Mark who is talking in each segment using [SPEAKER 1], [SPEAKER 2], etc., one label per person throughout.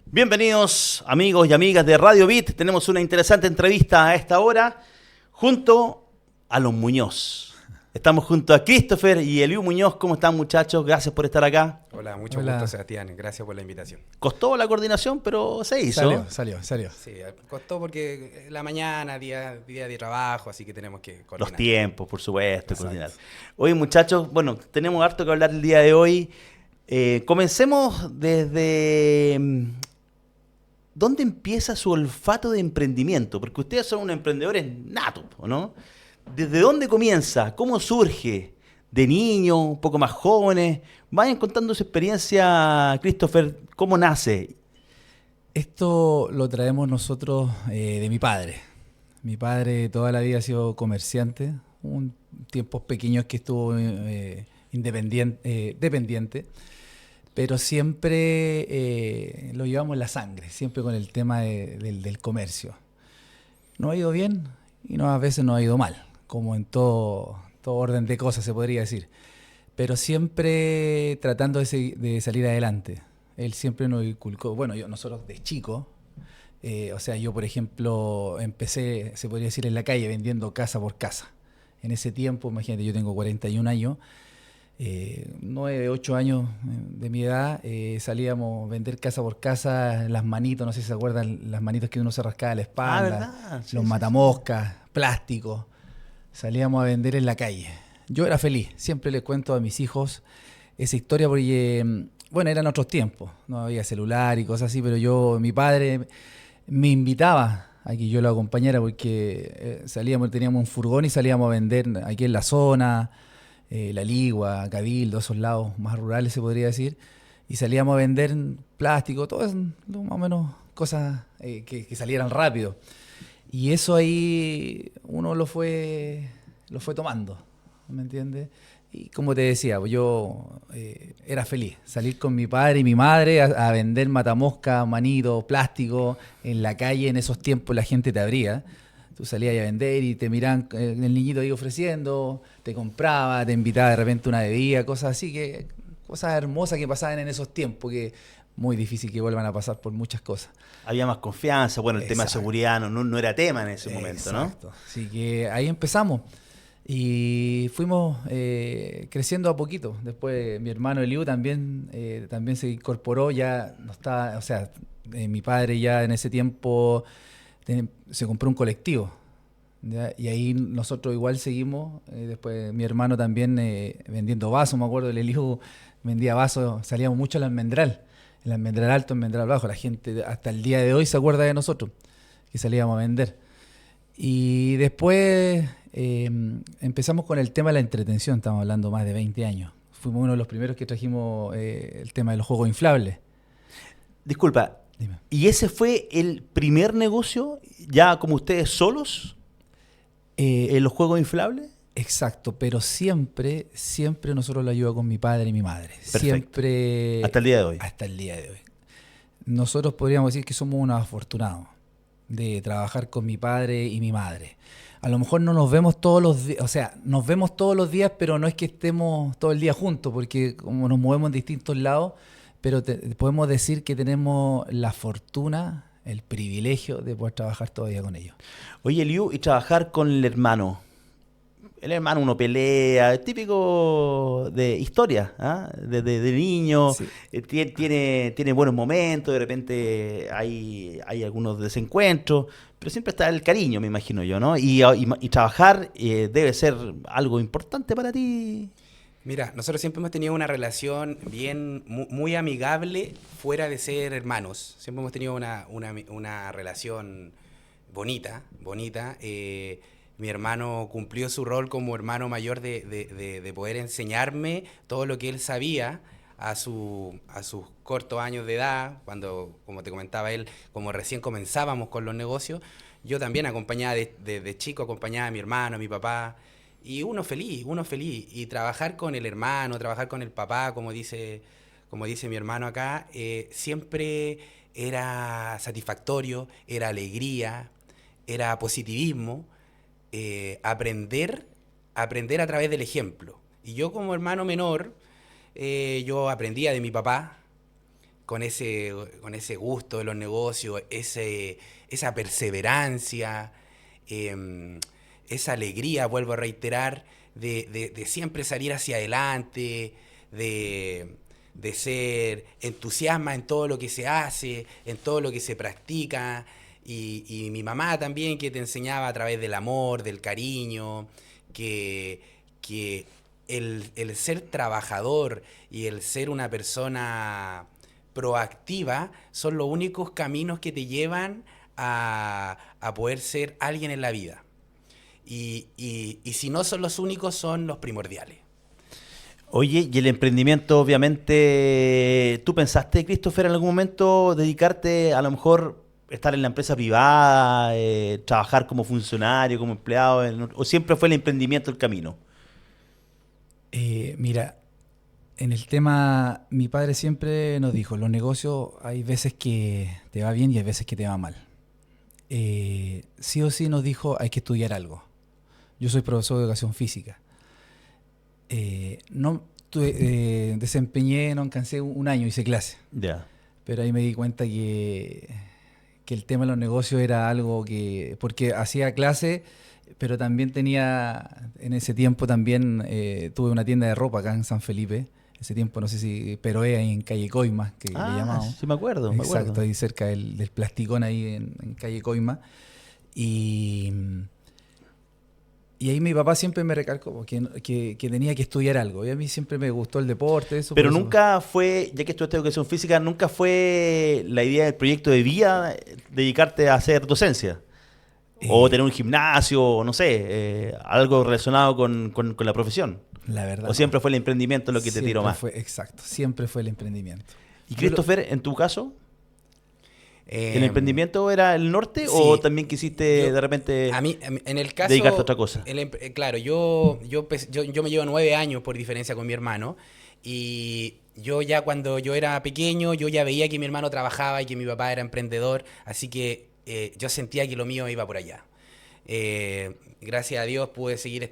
[SPEAKER 1] Bienvenidos amigos y amigas de Radio Beat. Tenemos una interesante entrevista a esta hora junto a los Muñoz. Estamos junto a Christopher y Eliu Muñoz. ¿Cómo están, muchachos? Gracias por estar acá.
[SPEAKER 2] Hola, mucho
[SPEAKER 3] Hola.
[SPEAKER 2] gusto, Sebastián. Gracias por la invitación.
[SPEAKER 1] Costó la coordinación, pero se hizo.
[SPEAKER 3] Salió.
[SPEAKER 2] Sí, costó porque la mañana, día de trabajo, así que tenemos que coordinar.
[SPEAKER 1] Los tiempos, por supuesto,
[SPEAKER 2] Exacto.
[SPEAKER 1] coordinar. Oye, muchachos, bueno, tenemos harto que hablar el día de hoy. Comencemos desde... ¿Dónde empieza su olfato de emprendimiento? Porque ustedes son unos emprendedores natos, ¿no? ¿Desde dónde comienza? ¿Cómo surge? ¿De niño? ¿Un poco más jóvenes? Vayan contando su experiencia, Christopher. ¿Cómo nace?
[SPEAKER 3] Esto lo traemos nosotros de mi padre. Mi padre toda la vida ha sido comerciante. Un tiempos pequeños que estuvo dependiente. Pero siempre lo llevamos en la sangre, siempre con el tema del comercio. Nos ha ido bien y a veces nos ha ido mal, como en todo orden de cosas se podría decir. Pero siempre tratando de salir adelante. Él siempre nos inculcó, bueno, nosotros de chico, yo por ejemplo empecé, se podría decir, en la calle vendiendo casa por casa. En ese tiempo, imagínate, yo tengo 41 años, 9, 8 años de mi edad, salíamos a vender casa por casa, las manitos, no sé si se acuerdan, las manitos que uno se rascaba la espalda,
[SPEAKER 1] ¿verdad? Sí,
[SPEAKER 3] los
[SPEAKER 1] sí,
[SPEAKER 3] matamoscas, plásticos, salíamos a vender en la calle. Yo era feliz, siempre les cuento a mis hijos esa historia porque, bueno, eran otros tiempos, no había celular y cosas así, pero mi padre me invitaba a que yo lo acompañara porque teníamos un furgón y salíamos a vender aquí en la zona, La Ligua, Cabildo, esos lados más rurales se podría decir, y salíamos a vender plástico, todo eso, más o menos cosas que salieran rápido. Y eso ahí uno lo fue tomando, ¿me entiendes? Y como te decía, yo era feliz, salir con mi padre y mi madre a vender matamosca, manito, plástico, en la calle. En esos tiempos la gente te abría. Tú salías a vender y te miraban el niñito ahí ofreciendo, te compraba, te invitaba de repente una bebida, cosas así, cosas hermosas que pasaban en esos tiempos, que muy difícil que vuelvan a pasar por muchas cosas.
[SPEAKER 1] Había más confianza, bueno, el tema de
[SPEAKER 3] Exacto.
[SPEAKER 1] seguridad no era tema en ese momento, ¿no?
[SPEAKER 3] Exacto. Así que ahí empezamos y fuimos creciendo a poquito. Después mi hermano Eliu también se incorporó, ya no estaba, mi padre ya en ese tiempo se compró un colectivo, ¿ya? Y ahí nosotros igual seguimos. Después mi hermano también vendiendo vasos, me acuerdo, el Eliu vendía vasos, salíamos mucho al Almendral, el Almendral Alto, el Almendral Bajo. La gente hasta el día de hoy se acuerda de nosotros, que salíamos a vender. Y después empezamos con el tema de la entretención, estamos hablando más de 20 años. Fuimos uno de los primeros que trajimos el tema de los juegos inflables.
[SPEAKER 1] Disculpa,
[SPEAKER 3] Dime.
[SPEAKER 1] ¿y ese fue el primer negocio ya como ustedes solos en los juegos inflables?
[SPEAKER 3] Exacto, pero siempre nosotros lo ayudamos con mi padre y mi madre.
[SPEAKER 1] Perfecto.
[SPEAKER 3] Siempre.
[SPEAKER 1] Hasta el día de hoy.
[SPEAKER 3] Hasta el día de hoy. Nosotros podríamos decir que somos unos afortunados de trabajar con mi padre y mi madre. A lo mejor no nos vemos todos los días, nos vemos todos los días, pero no es que estemos todo el día juntos, porque como nos movemos en distintos lados, pero podemos decir que tenemos la fortuna, el privilegio de poder trabajar todavía con ellos.
[SPEAKER 1] Oye, Eliu, y trabajar con el hermano. El hermano, uno pelea, es típico de historia, ¿ah? De niño,
[SPEAKER 3] Sí.
[SPEAKER 1] Tiene buenos momentos, de repente hay algunos desencuentros, pero siempre está el cariño, me imagino yo, ¿no? Y trabajar debe ser algo importante para ti.
[SPEAKER 2] Mira, nosotros siempre hemos tenido una relación muy amigable fuera de ser hermanos. Siempre hemos tenido una relación bonita. Mi hermano cumplió su rol como hermano mayor de poder enseñarme todo lo que él sabía a sus cortos años de edad, cuando, como te comentaba él, como recién comenzábamos con los negocios. Yo también acompañaba de chico, acompañaba a mi hermano, a mi papá, y uno feliz, y trabajar con el hermano, trabajar con el papá, como dice mi hermano acá, siempre era satisfactorio, era alegría, era positivismo. Aprender a través del ejemplo. Y yo como hermano menor, yo aprendía de mi papá, con ese gusto de los negocios, esa perseverancia, esa alegría, vuelvo a reiterar, de siempre salir hacia adelante, de ser entusiasma en todo lo que se hace, en todo lo que se practica. Y mi mamá también, que te enseñaba a través del amor, del cariño, que el ser trabajador y el ser una persona proactiva son los únicos caminos que te llevan a poder ser alguien en la vida. Y si no son los únicos, son los primordiales.
[SPEAKER 1] Oye, y el emprendimiento, obviamente, ¿tú pensaste, Christopher, en algún momento dedicarte, a lo mejor, estar en la empresa privada, trabajar como funcionario, como empleado, o siempre fue el emprendimiento el camino?
[SPEAKER 3] Mira, en el tema, mi padre siempre nos dijo, los negocios hay veces que te va bien y hay veces que te va mal. Sí o sí nos dijo, hay que estudiar algo. Yo soy profesor de educación física. Desempeñé, no alcancé un año, hice clase.
[SPEAKER 1] Ya.
[SPEAKER 3] Pero ahí me di cuenta que el tema de los negocios era algo porque hacía clase, pero también tenía, en ese tiempo también tuve una tienda de ropa acá en San Felipe. Ese tiempo, no sé si, pero ahí en Calle Coima, que le llamamos.
[SPEAKER 1] Sí, me acuerdo.
[SPEAKER 3] Exacto, ahí cerca del Plasticón, ahí en Calle Coima. Y ahí mi papá siempre me recalcó que tenía que estudiar algo. Y a mí siempre me gustó el deporte. Eso,
[SPEAKER 1] pero
[SPEAKER 3] eso.
[SPEAKER 1] Nunca fue, ya que estudiaste educación física, nunca fue la idea del proyecto de vida dedicarte a hacer docencia. O tener un gimnasio, o no sé, algo relacionado con la profesión.
[SPEAKER 3] La verdad.
[SPEAKER 1] ¿O siempre fue el emprendimiento lo que te tiró más?
[SPEAKER 3] Exacto, siempre fue el emprendimiento.
[SPEAKER 1] ¿Y Christopher, en tu caso? ¿El emprendimiento era el norte
[SPEAKER 2] sí,
[SPEAKER 1] o también quisiste de repente
[SPEAKER 2] a mí, en el caso,
[SPEAKER 1] dedicarte a otra cosa?
[SPEAKER 2] Claro, yo me llevo 9 años por diferencia con mi hermano, y yo ya cuando yo era pequeño, yo ya veía que mi hermano trabajaba y que mi papá era emprendedor, así que yo sentía que lo mío iba por allá. Gracias a Dios pude seguir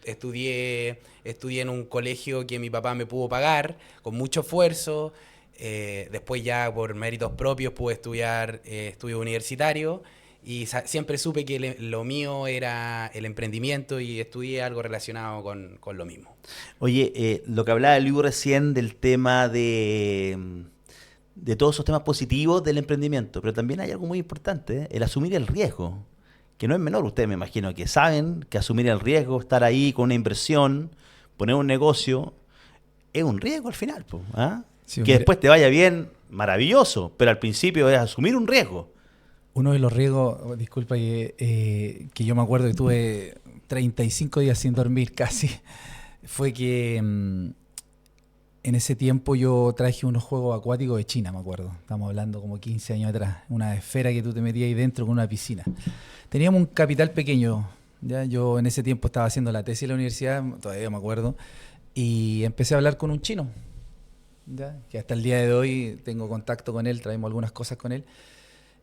[SPEAKER 2] estudié en un colegio que mi papá me pudo pagar con mucho esfuerzo. Después ya por méritos propios pude estudiar estudios universitarios y siempre supe que lo mío era el emprendimiento y estudié algo relacionado con lo mismo.
[SPEAKER 1] Oye, lo que hablaba Luis recién del tema de todos esos temas positivos del emprendimiento, pero también hay algo muy importante, el asumir el riesgo, que no es menor. Ustedes me imagino que saben que asumir el riesgo, estar ahí con una inversión, poner un negocio, es un riesgo al final, ¿ah? Sí, que después te vaya bien, maravilloso, pero al principio es asumir un riesgo.
[SPEAKER 3] Uno de los riesgos, disculpa, que yo me acuerdo que tuve 35 días sin dormir casi, fue que en ese tiempo yo traje unos juegos acuáticos de China, me acuerdo. Estamos hablando como 15 años atrás. Una esfera que tú te metías ahí dentro con una piscina. Teníamos un capital pequeño. ¿Ya? Yo en ese tiempo estaba haciendo la tesis en la universidad, todavía me acuerdo, y empecé a hablar con un chino. ¿Ya? Que hasta el día de hoy tengo contacto con él, traemos algunas cosas con él.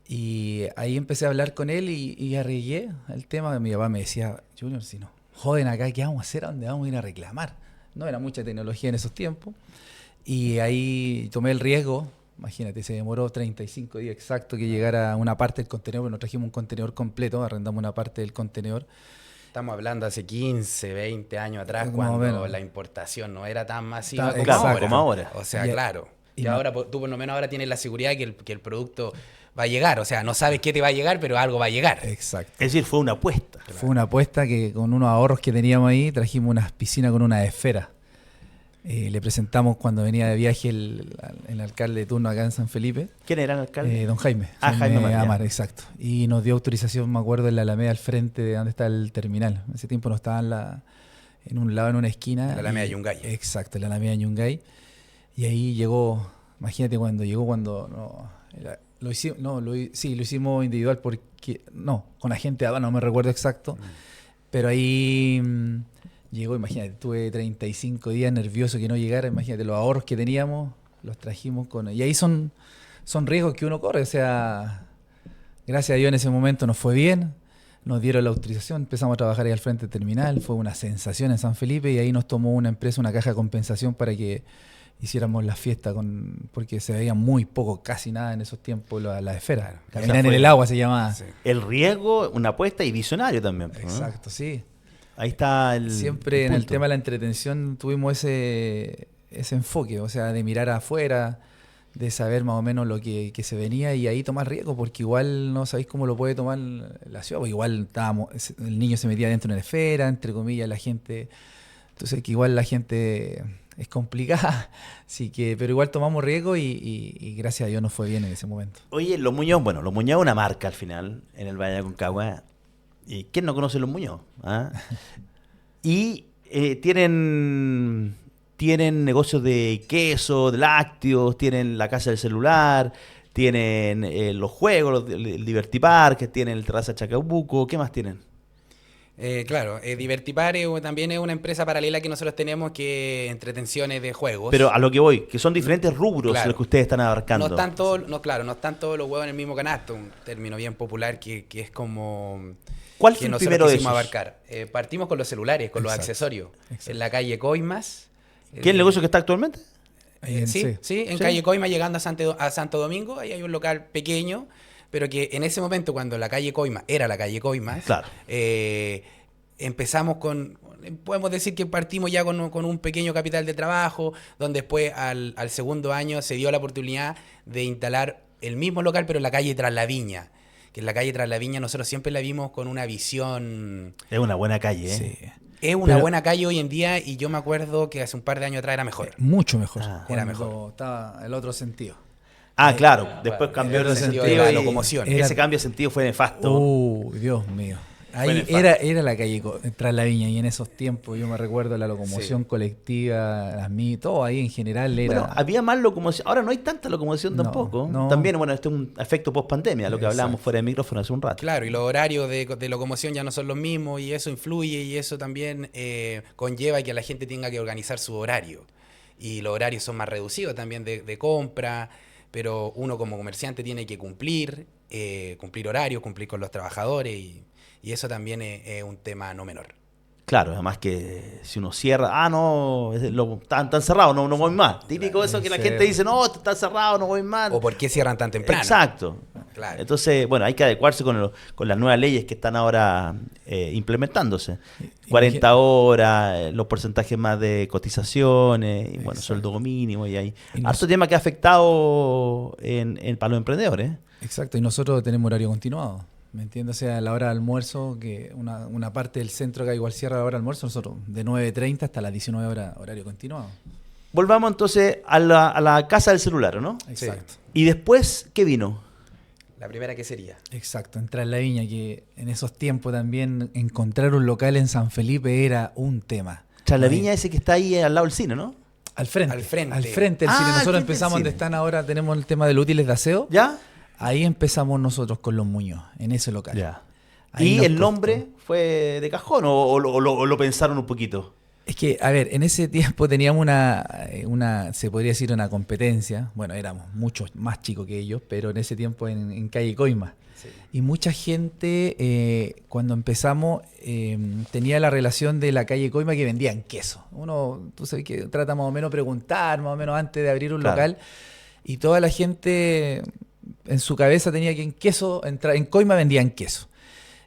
[SPEAKER 3] Y ahí empecé a hablar con él y arreglé el tema. Mi papá me decía, Junior, si no joden acá, ¿qué vamos a hacer? ¿A dónde vamos a ir a reclamar? No era mucha tecnología en esos tiempos. Y ahí tomé el riesgo. Imagínate, se demoró 35 días exacto que llegara una parte del contenedor, porque nos trajimos un contenedor completo, arrendamos una parte del contenedor.
[SPEAKER 2] Estamos hablando hace 15, 20 años atrás, cuando la importación no era tan masiva
[SPEAKER 1] como ahora.
[SPEAKER 2] O sea, claro. Y ahora tú por lo menos ahora tienes la seguridad que el producto va a llegar. O sea, no sabes qué te va a llegar, pero algo va a llegar.
[SPEAKER 3] Exacto.
[SPEAKER 1] Es decir, fue una apuesta.
[SPEAKER 3] Claro. Fue una apuesta que con unos ahorros que teníamos ahí, trajimos unas piscinas con una esfera. Le presentamos cuando venía de viaje el alcalde de turno acá en San Felipe.
[SPEAKER 1] ¿Quién era el alcalde?
[SPEAKER 3] Don Jaime.
[SPEAKER 1] Jaime
[SPEAKER 3] Amar, exacto. Y nos dio autorización, me acuerdo, en la Alameda al frente de donde está el terminal. En ese tiempo no estaba en un lado, en una esquina.
[SPEAKER 2] La Alameda Yungay.
[SPEAKER 3] Exacto, la Alameda Yungay. Y ahí llegó, imagínate lo hicimos individual con agente de aduana, no me recuerdo exacto. Pero ahí llegó, imagínate, tuve 35 días nervioso que no llegara, imagínate los ahorros que teníamos, los trajimos y ahí son riesgos que uno corre, o sea, gracias a Dios en ese momento nos fue bien, nos dieron la autorización, empezamos a trabajar ahí al frente del terminal, fue una sensación en San Felipe y ahí nos tomó una empresa, una caja de compensación para que hiciéramos la fiesta porque se veía muy poco, casi nada en esos tiempos la esfera.
[SPEAKER 2] Claro.
[SPEAKER 3] Caminar
[SPEAKER 1] Esa
[SPEAKER 3] en
[SPEAKER 1] fue-
[SPEAKER 3] el agua se llamaba.
[SPEAKER 2] Sí.
[SPEAKER 1] El riesgo, una apuesta y visionario también. ¿no?
[SPEAKER 3] Exacto, sí.
[SPEAKER 1] Ahí está el.
[SPEAKER 3] Siempre en el
[SPEAKER 1] punto.
[SPEAKER 3] tema de la entretención tuvimos ese enfoque, o sea, de mirar afuera, de saber más o menos lo que se venía y ahí tomar riesgo, porque igual no sabéis cómo lo puede tomar la ciudad, porque igual el niño se metía dentro de una esfera, entre comillas, la gente, entonces que igual la gente es complicada, así que, pero igual tomamos riesgo y gracias a Dios nos fue bien en ese momento.
[SPEAKER 1] Oye, Los Muñoz, bueno, Los Muñoz es una marca al final en el Valle de Aconcagua. ¿Y quién no conoce Los Muñoz? ¿Ah? Y tienen negocios de queso, de lácteos, tienen la casa del celular, tienen los juegos, el Divertipark, tienen el Terraza Chacabuco, ¿qué más tienen?
[SPEAKER 2] Claro, Divertipar también es una empresa paralela que nosotros tenemos que entretenciones de juegos.
[SPEAKER 1] Pero a lo que voy, que son diferentes rubros
[SPEAKER 2] Claro.
[SPEAKER 1] los que ustedes están
[SPEAKER 2] no
[SPEAKER 1] abarcando.
[SPEAKER 2] están todos, no, claro, no están todos los huevos en el mismo canasto, un término bien popular que es como
[SPEAKER 1] ¿Cuál
[SPEAKER 2] que
[SPEAKER 1] fue el
[SPEAKER 2] nosotros
[SPEAKER 1] primero de
[SPEAKER 2] quisimos
[SPEAKER 1] esos?
[SPEAKER 2] abarcar. Partimos con los celulares, con los
[SPEAKER 3] Exacto.
[SPEAKER 2] accesorios,
[SPEAKER 3] Exacto.
[SPEAKER 2] en la calle Coimas.
[SPEAKER 1] ¿Qué es el negocio que está actualmente?
[SPEAKER 2] Sí, en
[SPEAKER 1] Sí.
[SPEAKER 2] calle Coima llegando a Santo Domingo, ahí hay un local pequeño, pero que en ese momento cuando la calle Coima era la calle Coimas,
[SPEAKER 1] Claro.
[SPEAKER 2] empezamos podemos decir que partimos ya con un pequeño capital de trabajo, donde después al segundo año se dio la oportunidad de instalar el mismo local, pero en la calle Tras la Viña. Que en la calle Tras la Viña nosotros siempre la vimos con una visión.
[SPEAKER 1] Es una buena calle, ¿eh?
[SPEAKER 3] Sí.
[SPEAKER 2] Es una
[SPEAKER 3] Pero-
[SPEAKER 2] buena calle hoy en día y yo me acuerdo que hace un par de años atrás era mejor.
[SPEAKER 3] Mucho mejor.
[SPEAKER 1] Ah.
[SPEAKER 2] Era
[SPEAKER 3] cuando
[SPEAKER 2] mejor.
[SPEAKER 3] Estaba el otro sentido.
[SPEAKER 1] Ah, claro. Después cambió
[SPEAKER 2] el
[SPEAKER 1] de
[SPEAKER 2] sentido
[SPEAKER 1] sentido.
[SPEAKER 2] de la
[SPEAKER 1] y
[SPEAKER 2] locomoción.
[SPEAKER 3] Era-
[SPEAKER 1] Ese cambio de sentido fue nefasto.
[SPEAKER 3] Dios mío. Ahí
[SPEAKER 1] nefasto.
[SPEAKER 3] era la calle Tras la Viña y en esos tiempos yo me recuerdo la locomoción
[SPEAKER 2] Sí.
[SPEAKER 3] colectiva, todo ahí en general era...
[SPEAKER 1] Bueno, había más locomoción. Ahora no hay tanta locomoción
[SPEAKER 3] No,
[SPEAKER 1] tampoco.
[SPEAKER 3] no.
[SPEAKER 1] También, bueno, este es un efecto post pandemia, lo que hablábamos
[SPEAKER 3] Exacto.
[SPEAKER 1] fuera de micrófono hace un rato.
[SPEAKER 2] Claro, y los horarios de locomoción ya no son los mismos y eso influye y eso también conlleva que la gente tenga que organizar su horario. Y los horarios son más reducidos también de compra, pero uno como comerciante tiene que cumplir horarios, cumplir con los trabajadores y eso también es un tema no menor.
[SPEAKER 1] Claro, además que si uno cierra, no, están cerrados, no voy más. Típico eso que la gente dice, no, esto está cerrado, no voy más.
[SPEAKER 2] ¿O por qué cierran tan temprano?
[SPEAKER 1] Exacto.
[SPEAKER 2] Claro.
[SPEAKER 1] Entonces, bueno, hay que adecuarse con las nuevas leyes que están ahora implementándose. 40 horas, los porcentajes más de cotizaciones, y bueno,
[SPEAKER 3] Exacto.
[SPEAKER 1] sueldo mínimo, y hay
[SPEAKER 3] Y
[SPEAKER 1] harto tema que ha afectado para los emprendedores.
[SPEAKER 3] Exacto, y nosotros tenemos horario continuado. ¿Me entiendes? O sea, a la hora de almuerzo, que una parte del centro que igual cierra a la hora de almuerzo, nosotros de 9:30 hasta las 19 horas, horario continuado.
[SPEAKER 1] Volvamos entonces a la casa del celular, ¿no?
[SPEAKER 3] Exacto.
[SPEAKER 1] Y después, ¿qué vino?
[SPEAKER 2] La primera que sería.
[SPEAKER 3] Exacto, entrar en la Viña, que en esos tiempos también encontrar un local en San Felipe era un tema.
[SPEAKER 1] Tras la
[SPEAKER 3] Ahí,
[SPEAKER 1] viña ese que está ahí al lado del cine, ¿no?
[SPEAKER 3] Al frente.
[SPEAKER 2] Al frente.
[SPEAKER 3] Al frente del
[SPEAKER 1] Ah,
[SPEAKER 3] cine.
[SPEAKER 1] al
[SPEAKER 3] Nosotros
[SPEAKER 1] frente del
[SPEAKER 3] empezamos donde
[SPEAKER 1] cine.
[SPEAKER 3] están ahora, tenemos el tema de los útiles de aseo.
[SPEAKER 1] ¿Ya?
[SPEAKER 3] Ahí empezamos nosotros con los Muñoz, en ese local.
[SPEAKER 1] Ya.
[SPEAKER 3] Ahí
[SPEAKER 1] ¿Y
[SPEAKER 3] nos
[SPEAKER 1] el
[SPEAKER 3] costó.
[SPEAKER 1] nombre fue de cajón o lo pensaron un poquito?
[SPEAKER 3] Es que, a ver, en ese tiempo teníamos se podría decir una competencia. Bueno, éramos muchos más chicos que ellos, pero en ese tiempo en calle Coima.
[SPEAKER 2] Sí.
[SPEAKER 3] Y mucha gente, cuando empezamos, tenía la relación de la calle Coima que vendían queso. Tú sabes que trata más o menos de preguntar, más o menos antes de abrir un
[SPEAKER 1] Claro.
[SPEAKER 3] local. Y toda la gente en su cabeza tenía que en Coima vendían queso.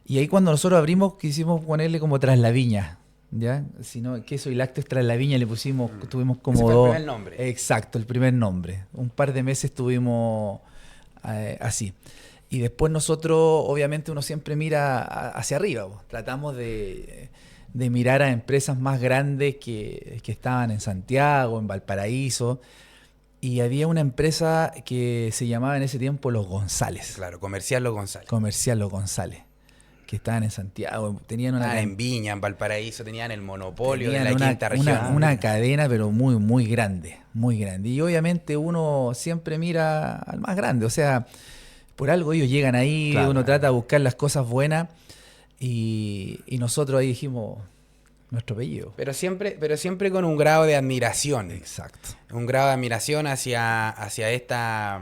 [SPEAKER 3] Y ahí cuando nosotros abrimos quisimos ponerle como Tras la Viña, ¿ya? Si no, queso y lácteos Tras la Viña le pusimos, tuvimos como
[SPEAKER 2] Ese fue el
[SPEAKER 3] dos.
[SPEAKER 2] primer nombre.
[SPEAKER 3] Exacto, el primer nombre. Un par de meses estuvimos así. Y después nosotros, obviamente uno siempre mira hacia arriba, po. Tratamos de mirar a empresas más grandes que estaban en Santiago, en Valparaíso. Y había una empresa que se llamaba en ese tiempo Los González.
[SPEAKER 2] Claro, Comercial Los González.
[SPEAKER 3] Comercial Los González, que estaban en Santiago, tenían una,
[SPEAKER 2] En Viña, en Valparaíso, tenían el monopolio
[SPEAKER 3] tenían
[SPEAKER 2] de la
[SPEAKER 3] una,
[SPEAKER 2] quinta región.
[SPEAKER 3] una cadena, pero muy, muy grande, muy grande. Y obviamente uno siempre mira al más grande, o sea, por algo ellos llegan ahí,
[SPEAKER 1] Claro.
[SPEAKER 3] uno trata de buscar las cosas buenas y nosotros ahí dijimos nuestro apellido.
[SPEAKER 2] Pero siempre con un grado de admiración.
[SPEAKER 3] Exacto.
[SPEAKER 2] Un grado de admiración hacia esta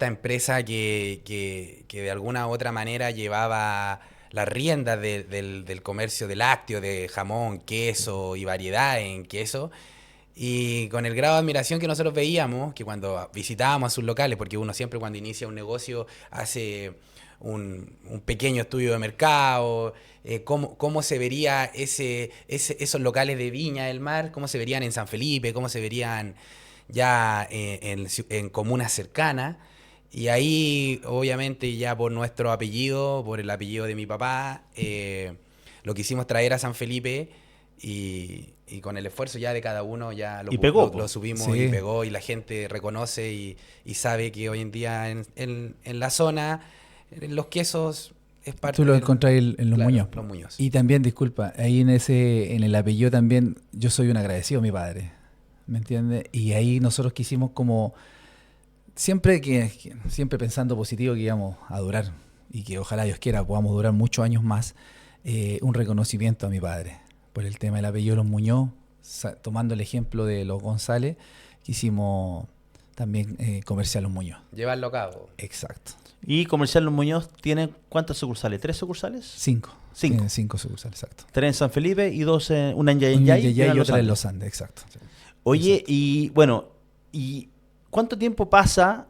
[SPEAKER 2] empresa que de alguna u otra manera llevaba las riendas del comercio de lácteos, de jamón, queso y variedad en queso. Y con el grado de admiración que nosotros veíamos, que cuando visitábamos a sus locales, porque uno siempre cuando inicia un negocio hace un pequeño estudio de mercado, cómo se vería esos locales de Viña del Mar, cómo se verían en San Felipe, cómo se verían ya en comunas cercanas. Y ahí, obviamente, ya por nuestro apellido, por el apellido de mi papá, lo quisimos traer a San Felipe y con el esfuerzo ya de cada uno ya
[SPEAKER 1] Y pegó,
[SPEAKER 2] lo subimos
[SPEAKER 3] sí.
[SPEAKER 2] y pegó y la gente reconoce y sabe que hoy en día en la zona los quesos es parte
[SPEAKER 3] Tú lo
[SPEAKER 2] del-
[SPEAKER 3] encontrás en los
[SPEAKER 2] claro,
[SPEAKER 3] Muñoz.
[SPEAKER 2] los Muñoz.
[SPEAKER 3] Y también, disculpa, ahí en el apellido también, yo soy un agradecido a mi padre, ¿me entiendes? Y ahí nosotros quisimos como, siempre pensando positivo que íbamos a durar, y que ojalá Dios quiera podamos durar muchos años más, un reconocimiento a mi padre, por el tema del apellido Los Muñoz, tomando el ejemplo de los González, quisimos también comerciar Los Muñoz.
[SPEAKER 2] Llevarlo a cabo.
[SPEAKER 3] Exacto.
[SPEAKER 1] Y Comercial Los Muñoz tiene ¿cuántas sucursales? ¿3 sucursales?
[SPEAKER 3] 5.
[SPEAKER 1] Cinco.
[SPEAKER 3] Tiene 5 sucursales, exacto.
[SPEAKER 1] 3 en San Felipe y 2 una en Yayay
[SPEAKER 3] Un Yayay
[SPEAKER 1] y una en
[SPEAKER 3] y
[SPEAKER 1] Los
[SPEAKER 3] otra en
[SPEAKER 1] Andes.
[SPEAKER 3] Los Andes, exacto.
[SPEAKER 1] Oye,
[SPEAKER 3] Exacto.
[SPEAKER 1] y bueno, ¿y cuánto tiempo pasa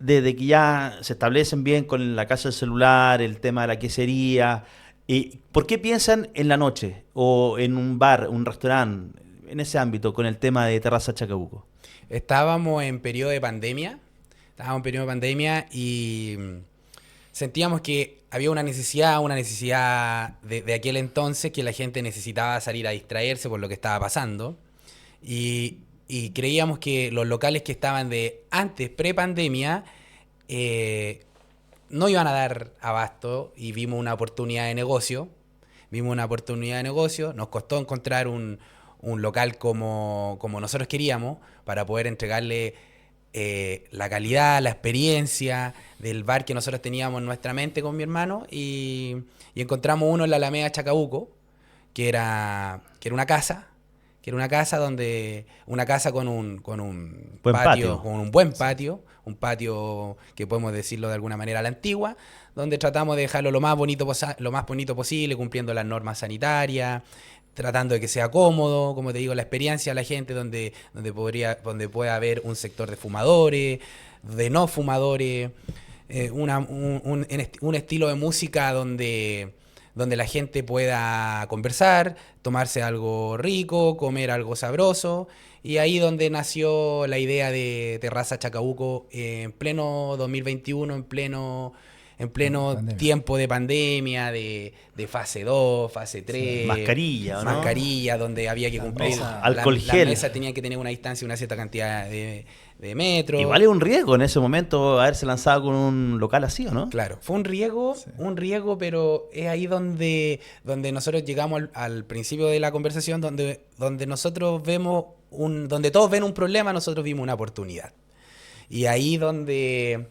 [SPEAKER 1] desde que ya se establecen bien con la casa del celular, el tema de la quesería? ¿Y por qué piensan en la noche o en un bar, un restaurante, en ese ámbito con el tema de Terraza Chacabuco?
[SPEAKER 2] Estábamos en periodo de pandemia. Y sentíamos que había una necesidad de aquel entonces que la gente necesitaba salir a distraerse por lo que estaba pasando. Y creíamos que los locales que estaban de antes, pre-pandemia, no iban a dar abasto y vimos una oportunidad de negocio. Nos costó encontrar un local como nosotros queríamos para poder entregarle la calidad, la experiencia del bar que nosotros teníamos en nuestra mente con mi hermano y encontramos uno en la Alameda Chacabuco que era una casa con un
[SPEAKER 1] Buen patio.
[SPEAKER 2] con un buen patio, un patio que podemos decirlo de alguna manera a la antigua, donde tratamos de dejarlo lo más bonito posible, cumpliendo las normas sanitarias, tratando de que sea cómodo, como te digo, la experiencia a la gente donde pueda haber un sector de fumadores, de no fumadores, un estilo de música donde la gente pueda conversar, tomarse algo rico, comer algo sabroso. Y ahí donde nació la idea de Terraza Chacabuco en pleno 2021, en pleno
[SPEAKER 3] Pandemia.
[SPEAKER 2] tiempo de pandemia, de fase 2, fase 3.
[SPEAKER 1] Mascarilla, ¿o no?
[SPEAKER 2] Mascarilla, donde había que
[SPEAKER 3] La
[SPEAKER 2] cumplir.
[SPEAKER 3] mesa.
[SPEAKER 1] Alcohol
[SPEAKER 2] Las
[SPEAKER 1] gel.
[SPEAKER 2] mesas tenían que tener una distancia, una cierta cantidad de metros.
[SPEAKER 1] Igual es un riesgo en ese momento haberse lanzado con un local así, ¿o no?
[SPEAKER 2] Claro, fue un riesgo, pero es ahí donde nosotros llegamos al principio de la conversación, donde nosotros vemos donde todos ven un problema, nosotros vimos una oportunidad. Y ahí donde